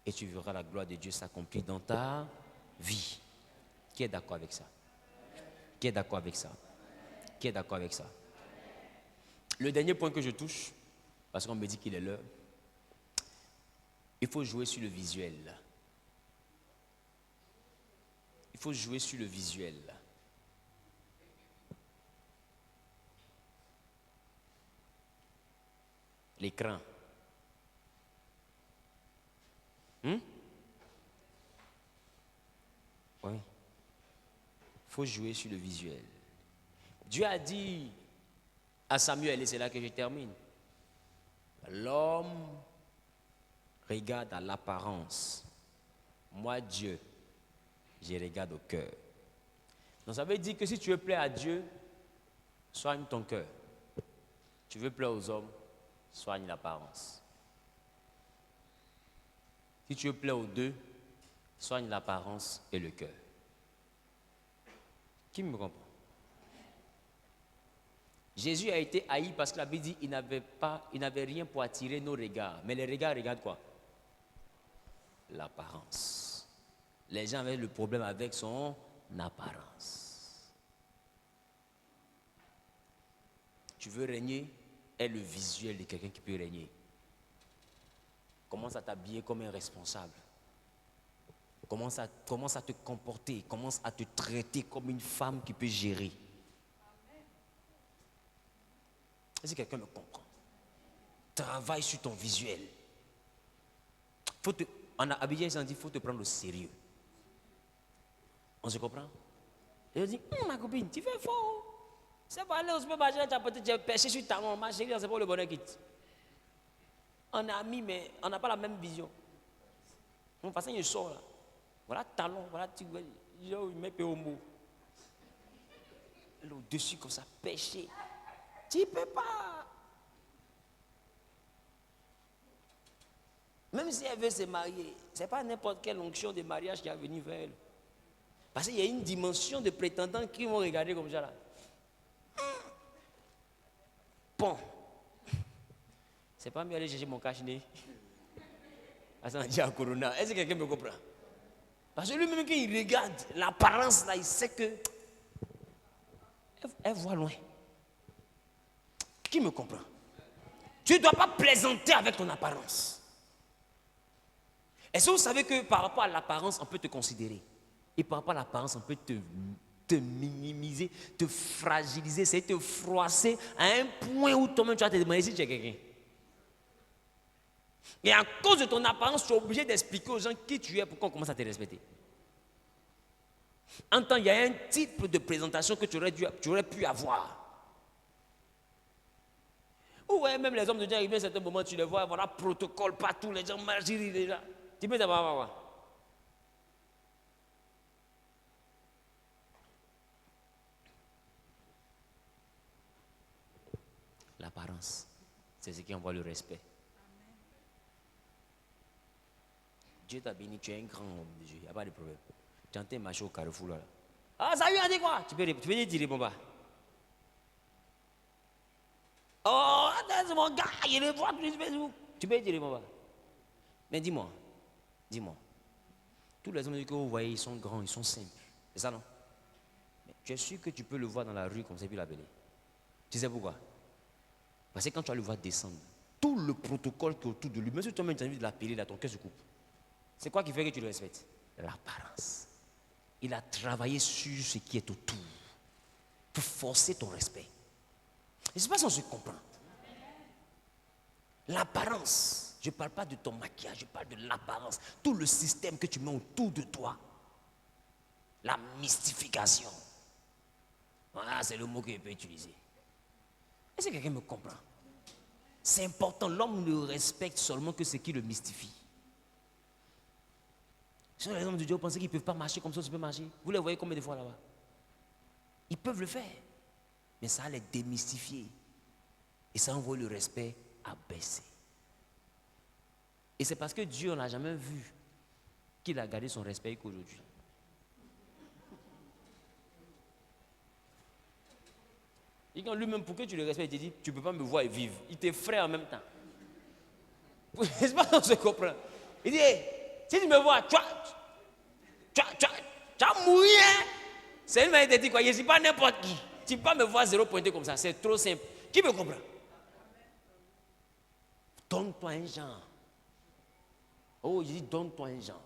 et tu verras la gloire de Dieu s'accomplir dans ta vie. Qui est d'accord avec ça? Qui est d'accord avec ça? Qui est d'accord avec ça? Le dernier point que je touche, parce qu'on me dit qu'il est l'heure, il faut jouer sur le visuel. Il faut jouer sur le visuel. L'écran. Oui. Il faut jouer sur le visuel. Dieu a dit à Samuel, et c'est là que je termine, l'homme regarde à l'apparence. Moi, Dieu, je regarde au cœur. Donc ça veut dire que si tu veux plaire à Dieu, soigne ton cœur. Tu veux plaire aux hommes, soigne l'apparence. Si tu veux plaire aux deux, soigne l'apparence et le cœur. Qui me comprend? Jésus a été haï parce que la Bible dit qu'il n'avait rien pour attirer nos regards. Mais les regards regardent quoi? L'apparence. Les gens avaient le problème avec son apparence. Tu veux régner? Est le visuel de quelqu'un qui peut régner. Commence à t'habiller comme un responsable. Commence à te comporter. Commence à te traiter comme une femme qui peut gérer. Est-ce que quelqu'un me comprend? Travaille sur ton visuel. En Abidjan, ils ont dit qu'il faut te prendre au sérieux. On se comprend? Et je dis, ma copine, tu fais faux. C'est pas aller au supermarché, tu as pêché sur ta main, ma chérie, c'est pas le bonheur qui te. On est amis, mais on n'a pas la même vision. De toute façon, il sort là. Voilà talon, voilà tu il met peu au mot. Au-dessus comme ça, pêcher. Tu ne peux pas. Même si elle veut se marier, ce n'est pas n'importe quelle onction de mariage qui est venue vers elle. Parce qu'il y a une dimension de prétendants qui vont regarder comme ça là. Bon. C'est pas mieux aller chercher mon cache-nez. Ça dit à Corona. Est-ce que quelqu'un me comprend? Parce que lui-même, quand il regarde l'apparence là, il sait que. Elle voit loin. Qui me comprend? Tu ne dois pas plaisanter avec ton apparence. Est-ce que vous savez que par rapport à l'apparence, on peut te considérer? Et par rapport à l'apparence, on peut te minimiser, te fragiliser, c'est te froisser à un point où toi-même tu vas te demander si tu es quelqu'un. Et à cause de ton apparence, tu es obligé d'expliquer aux gens qui tu es pour qu'on commence à te respecter. En temps, il y a un type de présentation que tu aurais pu avoir. Ouais, même les hommes de Dieu arrivent à un certain moment, tu les vois, voilà, protocole partout, les gens marchent, déjà. Tu peux savoir quoi? L'apparence, c'est ce qui envoie le respect. Dieu t'a béni, tu es un grand homme de Dieu, il n'y a pas de problème. Tu entends marcher au carrefour là. Ah, ça lui a dit quoi? Tu peux dire bon bah. Oh, c'est mon gars, il est voir sur Facebook. Tu peux dire bon bah. Mais dis-moi, tous les hommes que vous voyez, ils sont grands, ils sont simples. C'est ça non? Mais tu es sûr que tu peux le voir dans la rue comme ça et puis l'appeler? Tu sais pourquoi? Parce que quand tu vas le voir descendre, tout le protocole qui est autour de lui, même si toi-même tu as envie de l'appeler, là, ton cœur se coupe. C'est quoi qui fait que tu le respectes? L'apparence. Il a travaillé sur ce qui est autour pour forcer ton respect. Je ne sais pas si on se comprend. L'apparence. Je ne parle pas de ton maquillage, je parle de l'apparence. Tout le système que tu mets autour de toi. La mystification. Voilà, c'est le mot que je peux utiliser. Est-ce que quelqu'un me comprend? C'est important, l'homme ne respecte seulement que ce qui le mystifie. Sur les hommes de Dieu, vous pensez qu'ils ne peuvent pas marcher comme ça, tu peux marcher. Vous les voyez combien de fois là-bas? Ils peuvent le faire. Mais ça va les démystifier. Et ça envoie le respect à baisser. Et c'est parce que Dieu, on n'a jamais vu qu'il a gardé son respect qu'aujourd'hui. Et quand lui-même, pour que tu le respectes, il te dit, tu ne peux pas me voir et vivre. Il t'effraie en même temps. C'est pas qu'on se comprend. Il dit, hey, si tu me vois, tu vas mourir. C'est lui qui te dit quoi? Je ne suis pas n'importe qui. Tu ne peux pas me voir zéro pointé comme ça. C'est trop simple. Qui me comprend? Donne-toi un genre. Oh, je dis, donne-toi un genre.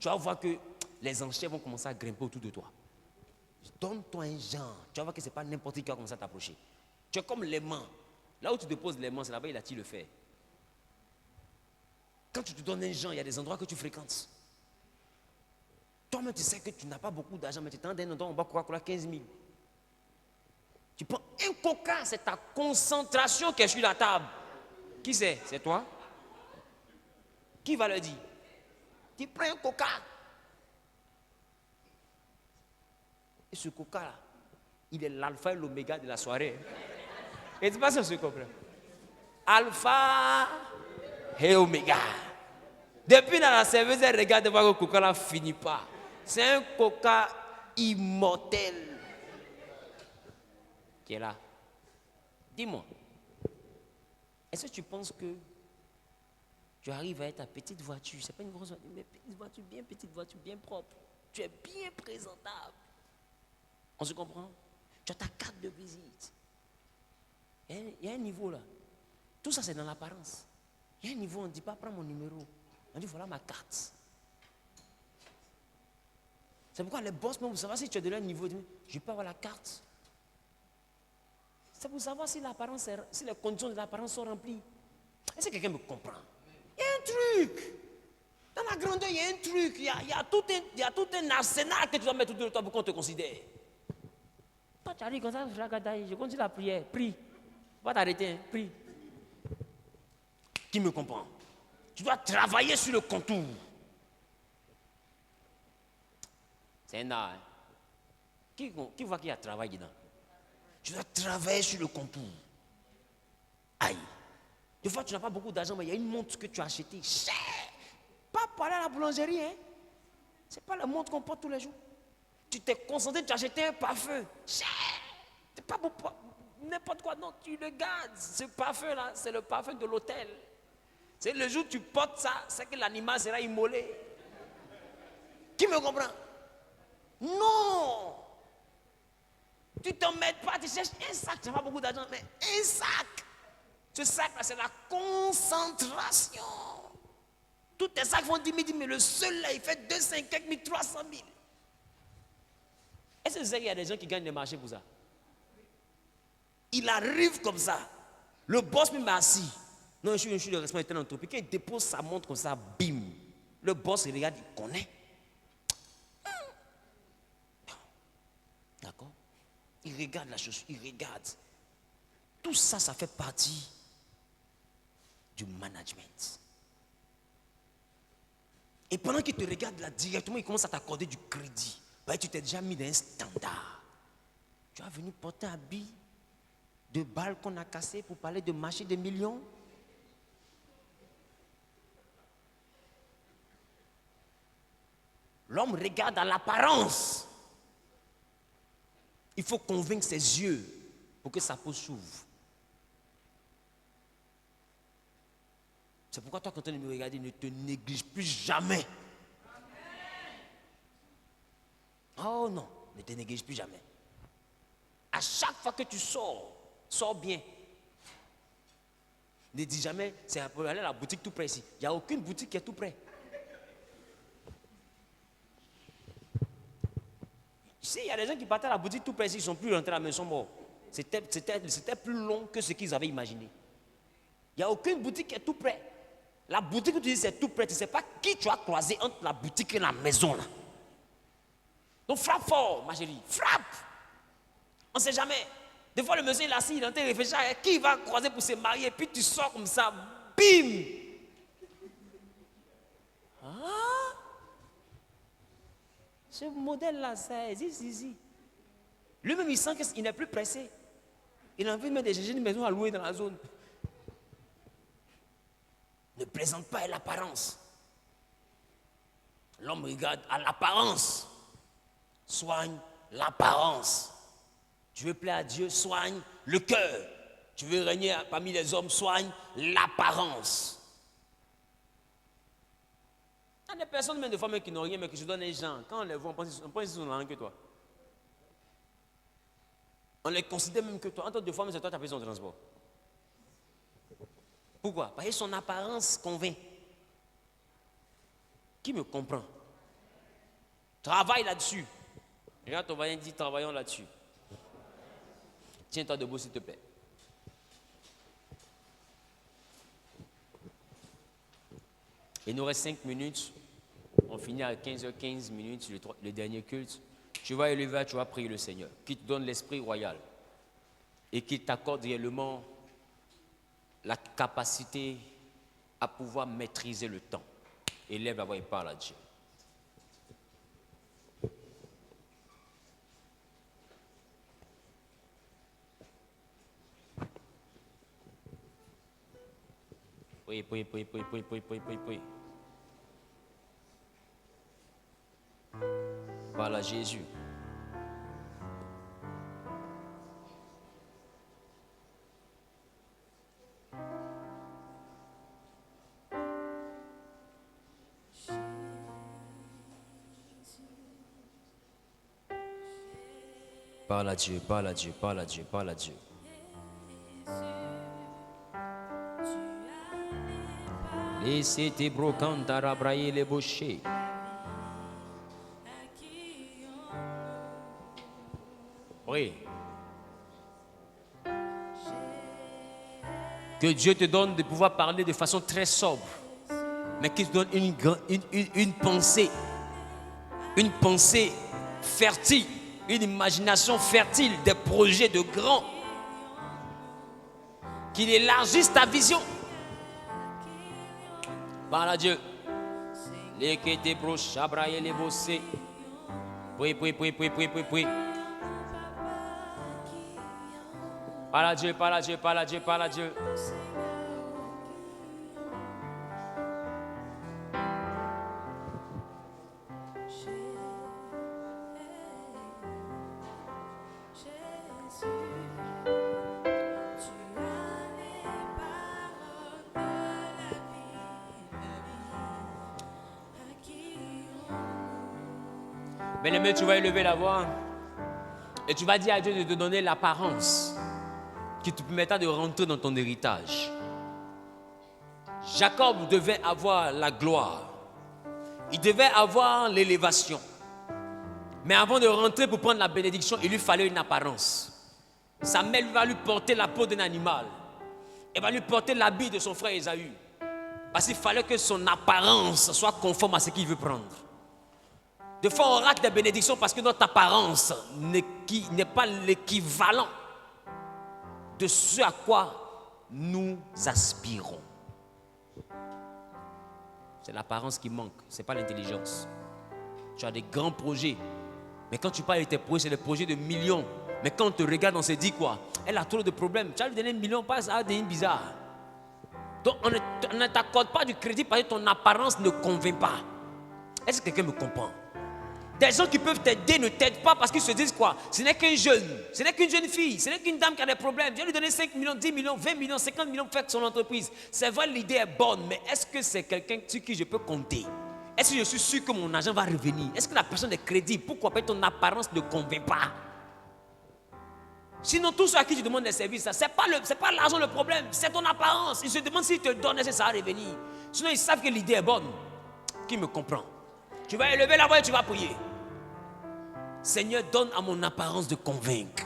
Tu vas voir que les enchères vont commencer à grimper autour de toi. Donne-toi un genre. Tu vas voir que ce n'est pas n'importe qui qui va commencer à t'approcher. Tu es comme l'aimant. Là où tu te poses l'aimant, c'est là-bas il attire le fer. Quand tu te donnes un genre, il y a des endroits que tu fréquentes. Toi-même, tu sais que tu n'as pas beaucoup d'argent, mais tu t'en donnes un endroit, on va Coca-Cola 15 000. Tu prends un coca, c'est ta concentration qui est sur la table. Qui c'est? C'est toi? Qui va le dire? Tu prends un coca. Et ce coca-là, il est l'alpha et l'oméga de la soirée. Et tu sais pas si on se comprend. Alpha et oméga. Depuis dans la serveuse, elle regarde voir que le coca ne finit pas. C'est un coca immortel qui est là. Dis-moi, est-ce que tu penses que tu arrives à être ta petite voiture? C'est pas une grosse voiture, mais petite voiture, bien propre. Tu es bien présentable. On se comprend? Tu as ta carte de visite. Il y a un niveau là. Tout ça, c'est dans l'apparence. Il y a un niveau, on ne dit pas prends mon numéro. On dit voilà ma carte. C'est pourquoi les boss, même vous savez si tu es de leur niveau, je peux avoir la carte. C'est pour savoir si l'apparence, si les conditions de l'apparence sont remplies. Est-ce que quelqu'un me comprend? Il y a un truc. Dans la grandeur, il y a un truc. Il y a tout un arsenal que tu dois mettre autour de toi pour qu'on te considère. Toi, tu arrives comme ça, je continue la prière. Prie. Tu ne vas pas t'arrêter, hein? Prie. Qui me comprend? Tu dois travailler sur le contour. C'est un art. Hein? Qui voit qu'il y a travail dedans? Tu dois travailler sur le contour. Aïe. Des fois, tu n'as pas beaucoup d'argent, mais il y a une montre que tu as achetée cher. Pas pour aller à la boulangerie. Hein? Ce n'est pas la montre qu'on porte tous les jours. Tu t'es concentré, tu as acheté un parfum cher. C'est pas n'importe quoi. Non, tu le gardes. Ce parfum-là, c'est le parfum de l'autel. C'est le jour où tu portes ça, c'est que l'animal sera immolé. Qui me comprend? Non! Tu ne t'emmerdes pas, tu cherches un sac, tu n'as pas beaucoup d'argent, mais un sac! Ce sac-là, c'est la concentration. Tous tes sacs font 10 000, mais le seul là, il fait 200, quelques mille, 300 000. Est-ce que vous savez qu'il y a des gens qui gagnent des marchés pour ça? Il arrive comme ça. Le boss me met assis. Non, je suis le responsable de l'entreprise. Quand il dépose sa montre comme ça, bim. Le boss, il regarde, il connaît. D'accord? Il regarde la chose, il regarde. Tout ça, ça fait partie du management. Et pendant qu'il te regarde là, directement, il commence à t'accorder du crédit. Bah, tu t'es déjà mis dans un standard. Tu as venu porter un habit de balles qu'on a cassé pour parler de marché de millions. L'homme regarde à l'apparence. Il faut convaincre ses yeux pour que sa peau s'ouvre. C'est pourquoi toi, quand tu me regardes, ne te néglige plus jamais. Oh non, ne te néglige plus jamais. À chaque fois que tu sors, sors bien. Ne dis jamais, c'est pour aller à la boutique tout près ici. Il n'y a aucune boutique qui est tout près. Tu sais, il y a des gens qui partaient à la boutique tout près ici, ils ne sont plus rentrés à la maison, ils sont morts. C'était plus long que ce qu'ils avaient imaginé. Il n'y a aucune boutique qui est tout près. La boutique que tu dis c'est tout près, tu ne sais pas qui tu as croisé entre la boutique et la maison là. Donc frappe fort, ma chérie, frappe. On ne sait jamais. Des fois le monsieur il est assis, il est en train de réfléchir à qui va croiser pour se marier, puis tu sors comme ça, bim. Ah, ce modèle-là, ça existe ici. Lui-même, il sent qu'il n'est plus pressé. Il a envie de mettre une maison à louer dans la zone. Ne présente pas à l'apparence. L'homme regarde à l'apparence. Soigne l'apparence. Tu veux plaire à Dieu, soigne le cœur. Tu veux régner parmi les hommes, soigne l'apparence. Il y a des personnes, même des femmes qui n'ont rien, mais qui se donnent les gens. Quand on les voit, on pense qu'ils sont rien que toi. On les considère même que toi. En tant que femme, c'est toi qui as payé son transport. Pourquoi? Parce que son apparence convainc. Qui me comprend? Travaille là-dessus. Regarde ton voisin, dit travaillons là-dessus. Tiens-toi debout, s'il te plaît. Il nous reste 5 minutes. On finit à 15h15 minutes, le dernier culte. Tu vas élever, tu vas prier le Seigneur, qui te donne l'esprit royal et qui t'accorde réellement la capacité à pouvoir maîtriser le temps. Élève la voix et parle à Dieu. Oui. Parle à Jésus. Parle à Dieu, parle à Dieu, parle à Dieu, parle à Dieu. Laissez tes brocantes à rabrailler les bouchers. Oui. Que Dieu te donne de pouvoir parler de façon très sobre, mais qu'il te donne une pensée fertile, une imagination fertile, des projets de grands, qu'il élargisse ta vision. Parle à Dieu. Les qui te brochent, abrailler les bossés. Oui. Parle à Dieu, parle à Dieu, parle à Dieu, parle à Dieu. Bien-aimé, tu vas élever la voix et tu vas dire à Dieu de te donner l'apparence qui te permettra de rentrer dans ton héritage. Jacob devait avoir la gloire. Il devait avoir l'élévation. Mais avant de rentrer pour prendre la bénédiction, il lui fallait une apparence. Sa mère va lui porter la peau d'un animal. Elle va lui porter l'habit de son frère Ésaü. Parce qu'il fallait que son apparence soit conforme à ce qu'il veut prendre. Des fois, on rate des bénédictions parce que notre apparence n'est pas l'équivalent de ce à quoi nous aspirons. C'est l'apparence qui manque, ce n'est pas l'intelligence. Tu as des grands projets, mais quand tu parles de tes projets, c'est des projets de millions. Mais quand on te regarde, on se dit quoi? Elle a trop de problèmes. Tu vas lui donner 1 million, pas ça, des bizarre. Donc on ne t'accorde pas du crédit parce que ton apparence ne convainc pas. Est-ce que quelqu'un me comprend? Des gens qui peuvent t'aider ne t'aident pas parce qu'ils se disent quoi? Ce n'est qu'un jeune, ce n'est qu'une jeune fille, ce n'est qu'une dame qui a des problèmes. Je vais lui donner 5 millions, 10 millions, 20 millions, 50 millions pour faire son entreprise. C'est vrai, l'idée est bonne, mais est-ce que c'est quelqu'un sur qui je peux compter? Est-ce que je suis sûr que mon argent va revenir? Est-ce que la personne est crédible? Pourquoi pas ton apparence ne convainc pas? Sinon, tous ceux à qui tu demandes des services, ce n'est pas l'argent le problème, c'est ton apparence. Ils se demandent s'ils te donnent, est-ce que ça va revenir? Sinon, ils savent que l'idée est bonne. Qui me comprend? Tu vas élever la voix et tu vas prier. Seigneur, donne à mon apparence de convaincre.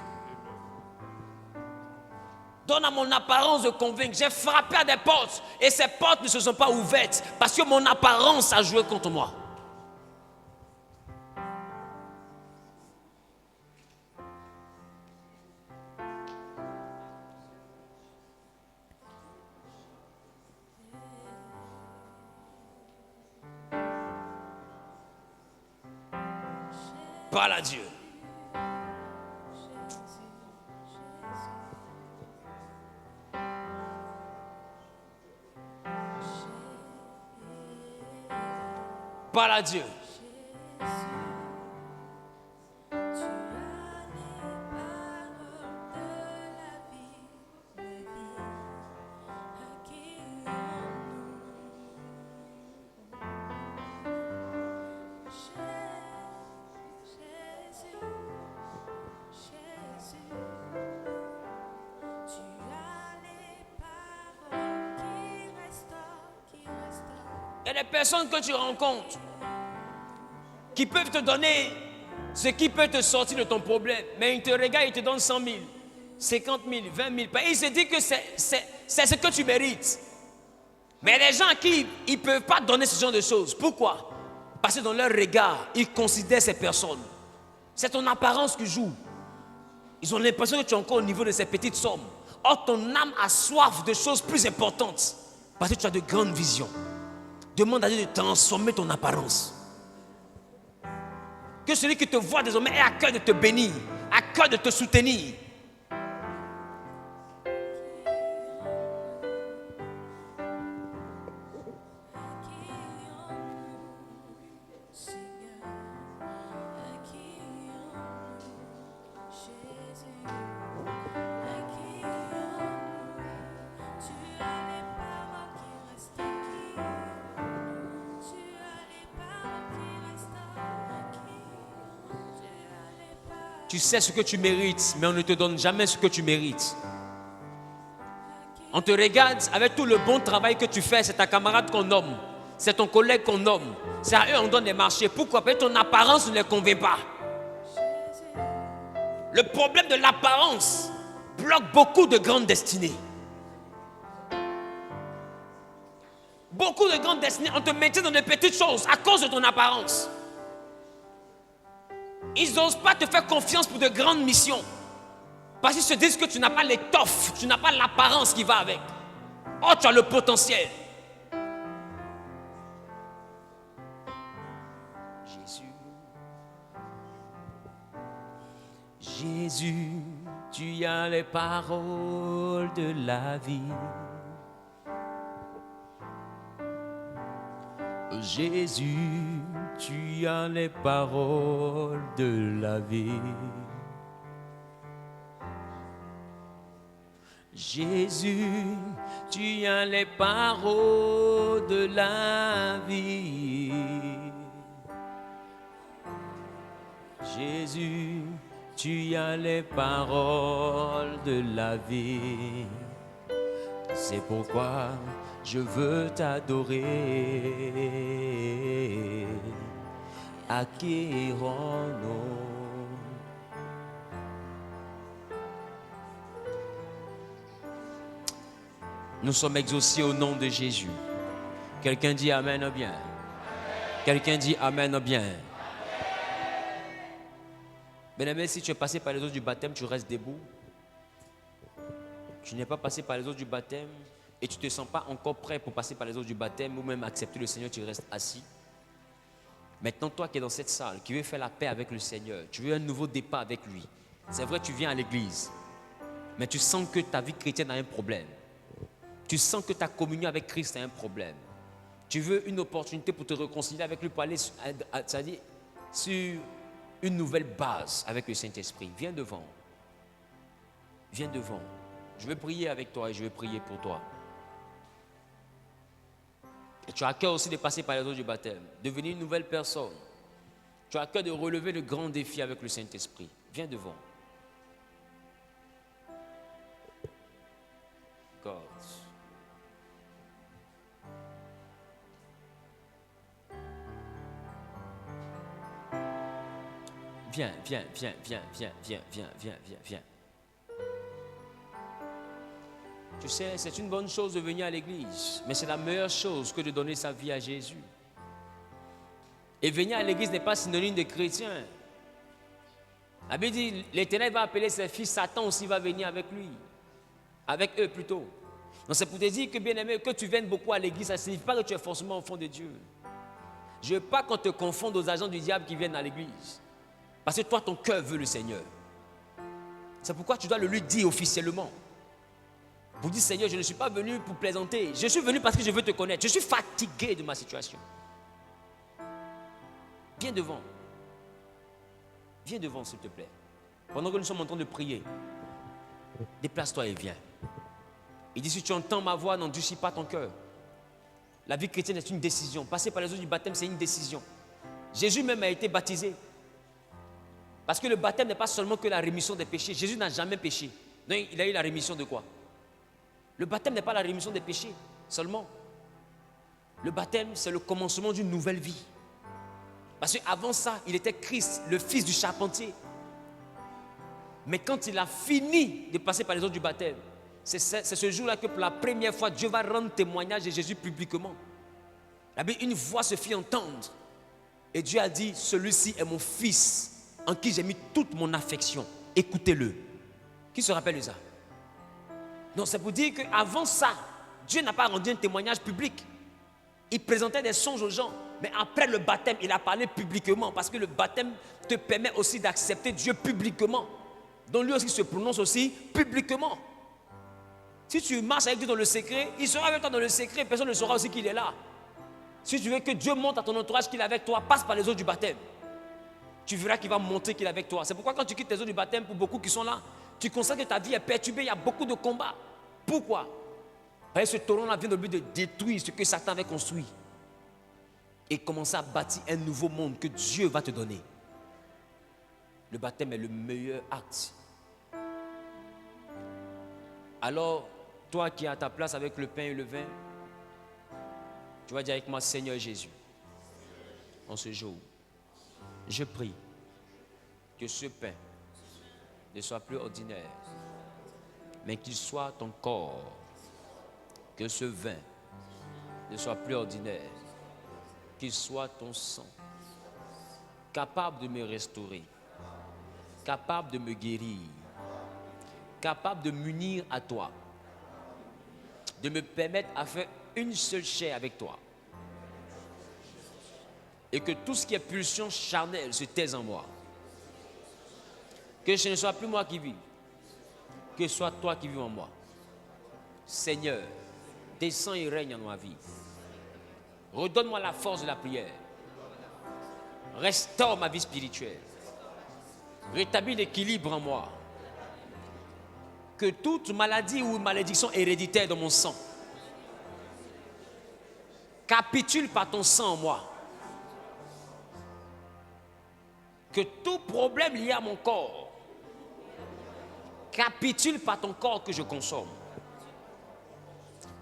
Donne à mon apparence de convaincre. J'ai frappé à des portes et ces portes ne se sont pas ouvertes parce que mon apparence a joué contre moi. Parle à Dieu. Parle à Dieu. Il y a des personnes que tu rencontres qui peuvent te donner ce qui peut te sortir de ton problème. Mais ils te regardent, ils te donnent 100 000, 50 000, 20 000. Ils se disent que c'est ce que tu mérites. Mais les gens à qui ils ne peuvent pas donner ce genre de choses. Pourquoi? Parce que dans leur regard, ils considèrent ces personnes. C'est ton apparence qui joue. Ils ont l'impression que tu es encore au niveau de ces petites sommes. Or, ton âme a soif de choses plus importantes. Parce que tu as de grandes visions. Demande à Dieu de transformer ton apparence. Que celui qui te voit désormais ait à cœur de te bénir, à cœur de te soutenir. Tu sais ce que tu mérites, mais on ne te donne jamais ce que tu mérites. On te regarde avec tout le bon travail que tu fais, c'est ta camarade qu'on nomme, c'est ton collègue qu'on nomme, c'est à eux on donne des marchés. Pourquoi? Parce que ton apparence ne les convainc pas. Le problème de l'apparence bloque beaucoup de grandes destinées. Beaucoup de grandes destinées, on te maintient dans des petites choses à cause de ton apparence. Ils n'osent pas te faire confiance pour de grandes missions. Parce qu'ils se disent que tu n'as pas l'étoffe, tu n'as pas l'apparence qui va avec. Oh, tu as le potentiel. Jésus, tu as les paroles de la vie. Jésus, tu as les paroles de la vie. Jésus, tu as les paroles de la vie. Jésus, tu as les paroles de la vie. C'est pourquoi je veux t'adorer. À qui irons-nous? Nous sommes exaucés au nom de Jésus. Quelqu'un dit Amen ou bien? Quelqu'un dit Amen ou bien? Bien-aimé, si tu es passé par les eaux du baptême, tu restes debout. Tu n'es pas passé par les eaux du baptême et tu ne te sens pas encore prêt pour passer par les eaux du baptême ou même accepter le Seigneur, tu restes assis. Maintenant, toi qui es dans cette salle, qui veux faire la paix avec le Seigneur, tu veux un nouveau départ avec lui. C'est vrai, tu viens à l'église, mais tu sens que ta vie chrétienne a un problème. Tu sens que ta communion avec Christ a un problème. Tu veux une opportunité pour te réconcilier avec lui, pour aller c'est-à-dire sur une nouvelle base avec le Saint-Esprit. Viens devant. Viens devant. Je vais prier avec toi et je vais prier pour toi. Et tu as à cœur aussi de passer par les eaux du baptême, devenir une nouvelle personne. Tu as à cœur de relever le grand défi avec le Saint-Esprit. Viens devant. God. Viens. Tu sais, c'est une bonne chose de venir à l'église, mais c'est la meilleure chose que de donner sa vie à Jésus. Et venir à l'église n'est pas synonyme de chrétien. La Bible dit, l'Éternel va appeler ses fils, Satan aussi va venir avec lui. Avec eux plutôt. Donc c'est pour te dire que bien aimé, que tu viennes beaucoup à l'église, ça ne signifie pas que tu es forcément enfant de Dieu. Je ne veux pas qu'on te confonde aux agents du diable qui viennent à l'église. Parce que toi, ton cœur veut le Seigneur. C'est pourquoi tu dois le lui dire officiellement. Vous dites, Seigneur, je ne suis pas venu pour plaisanter. Je suis venu parce que je veux te connaître. Je suis fatigué de ma situation. Viens devant. Viens devant, s'il te plaît. Pendant que nous sommes en train de prier, déplace-toi et viens. Il dit, si tu entends ma voix, n'endurcis pas ton cœur. La vie chrétienne est une décision. Passer par les eaux du baptême, c'est une décision. Jésus même a été baptisé. Parce que le baptême n'est pas seulement que la rémission des péchés. Jésus n'a jamais péché. Non, il a eu la rémission de quoi? Le baptême n'est pas la rémission des péchés seulement. Le baptême, c'est le commencement d'une nouvelle vie. Parce qu'avant ça, il était Christ, le fils du charpentier. Mais quand il a fini de passer par les eaux du baptême, c'est ce jour-là que pour la première fois, Dieu va rendre témoignage de Jésus publiquement. La Bible, une voix se fit entendre. Et Dieu a dit, celui-ci est mon fils, en qui j'ai mis toute mon affection. Écoutez-le. Qui se rappelle de ça? Donc c'est pour dire qu'avant ça, Dieu n'a pas rendu un témoignage public. Il présentait des songes aux gens. Mais après le baptême, il a parlé publiquement. Parce que le baptême te permet aussi d'accepter Dieu publiquement. Donc lui aussi se prononce aussi publiquement. Si tu marches avec Dieu dans le secret, il sera avec toi dans le secret. Personne ne saura aussi qu'il est là. Si tu veux que Dieu montre à ton entourage qu'il est avec toi, passe par les eaux du baptême. Tu verras qu'il va montrer qu'il est avec toi. C'est pourquoi quand tu quittes les eaux du baptême, pour beaucoup qui sont là, tu constates que ta vie est perturbée, il y a beaucoup de combats. Pourquoi? Parce que ce torrent-là vient de but de détruire ce que Satan avait construit. Et commencer à bâtir un nouveau monde que Dieu va te donner. Le baptême est le meilleur acte. Alors, toi qui es à ta place avec le pain et le vin, tu vas dire avec moi, Seigneur Jésus, en ce jour, je prie que ce pain ne soit plus ordinaire, mais qu'il soit ton corps. Que ce vin ne soit plus ordinaire, qu'il soit ton sang, capable de me restaurer, capable de me guérir, capable de m'unir à toi, de me permettre à faire une seule chair avec toi. Et que tout ce qui est pulsion charnelle se taise en moi. Que ce ne soit plus moi qui vis, que ce soit toi qui vis en moi. Seigneur, descends et règne en ma vie. Redonne-moi la force de la prière. Restaure ma vie spirituelle. Rétablis l'équilibre en moi. Que toute maladie ou malédiction héréditaire dans mon sang capitule par ton sang en moi. que tout problème lié à mon corps capitule par ton corps que je consomme.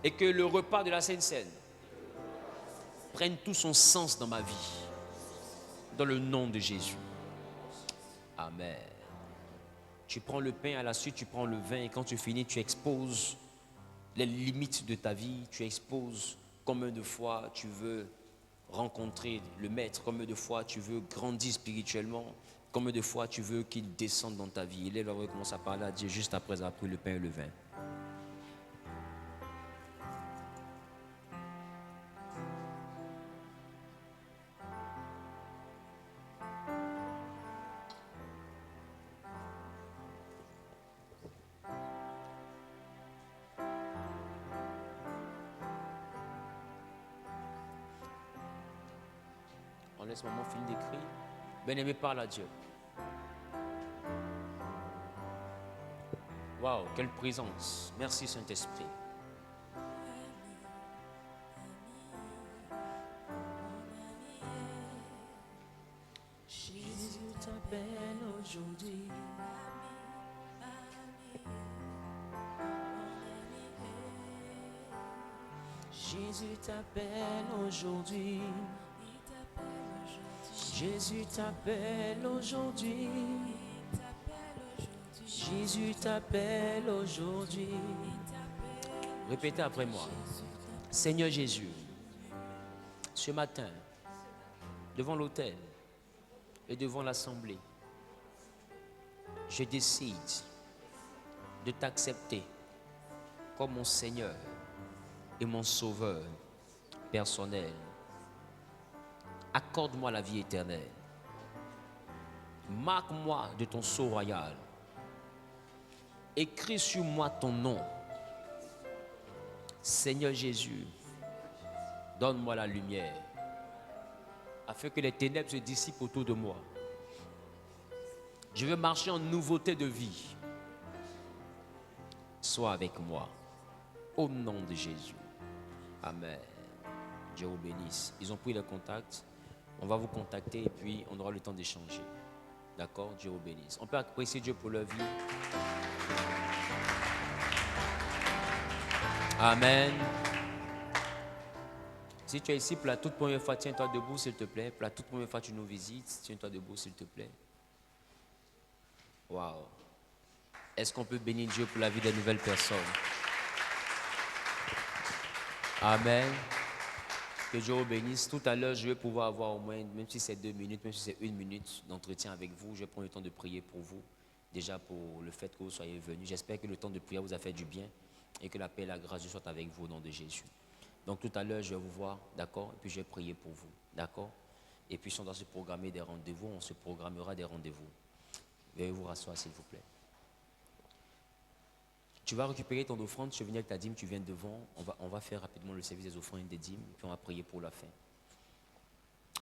Et que le repas de la Sainte Seine prenne tout son sens dans ma vie. Dans le nom de Jésus. Amen. Tu prends le pain, à la suite tu prends le vin et quand tu finis, tu exposes les limites de ta vie. Tu exposes combien de fois tu veux rencontrer le Maître, combien de fois tu veux grandir spirituellement, combien de fois tu veux qu'il descende dans ta vie. Il est là où il commence à parler à Dieu juste après avoir pris le pain et le vin. On laisse maman finir d'écrire. Bien-aimé, parle à Dieu. Waouh, quelle présence. Merci Saint-Esprit. Jésus t'appelle aujourd'hui. Jésus t'appelle aujourd'hui. Jésus t'appelle aujourd'hui. Jésus t'appelle aujourd'hui. Répétez après moi. Seigneur Jésus, ce matin, devant l'autel et devant l'assemblée, je décide de t'accepter comme mon Seigneur et mon Sauveur personnel. Accorde-moi la vie éternelle. Marque-moi de ton sceau royal. Écris sur moi ton nom. Seigneur Jésus, donne-moi la lumière afin que les ténèbres se dissipent autour de moi. Je veux marcher en nouveauté de vie. Sois avec moi. Au nom de Jésus. Amen. Dieu vous bénisse. Ils ont pris le contact. On va vous contacter et puis on aura le temps d'échanger. D'accord? Dieu vous bénisse. On peut apprécier Dieu pour leur vie. Amen. Si tu es ici pour la toute première fois, tiens-toi debout s'il te plaît. Pour la toute première fois, tu nous visites. Tiens-toi debout s'il te plaît. Waouh. Est-ce qu'on peut bénir Dieu pour la vie des nouvelles personnes? Amen. Que Dieu vous bénisse. Tout à l'heure, je vais pouvoir avoir au moins, même si c'est 2 minutes, même si c'est 1 minute d'entretien avec vous. Je vais prendre le temps de prier pour vous. Déjà pour le fait que vous soyez venus. J'espère que le temps de prière vous a fait du bien et que la paix et la grâce soient avec vous au nom de Jésus. Donc tout à l'heure, je vais vous voir, d'accord? Et puis je vais prier pour vous, d'accord? Et puis si on doit se programmer des rendez-vous, on se programmera des rendez-vous. Veuillez vous rasseoir s'il vous plaît. Tu vas récupérer ton offrande, tu viens avec ta dîme, tu viens devant. On va faire rapidement le service des offrandes et des dîmes, puis on va prier pour la fin.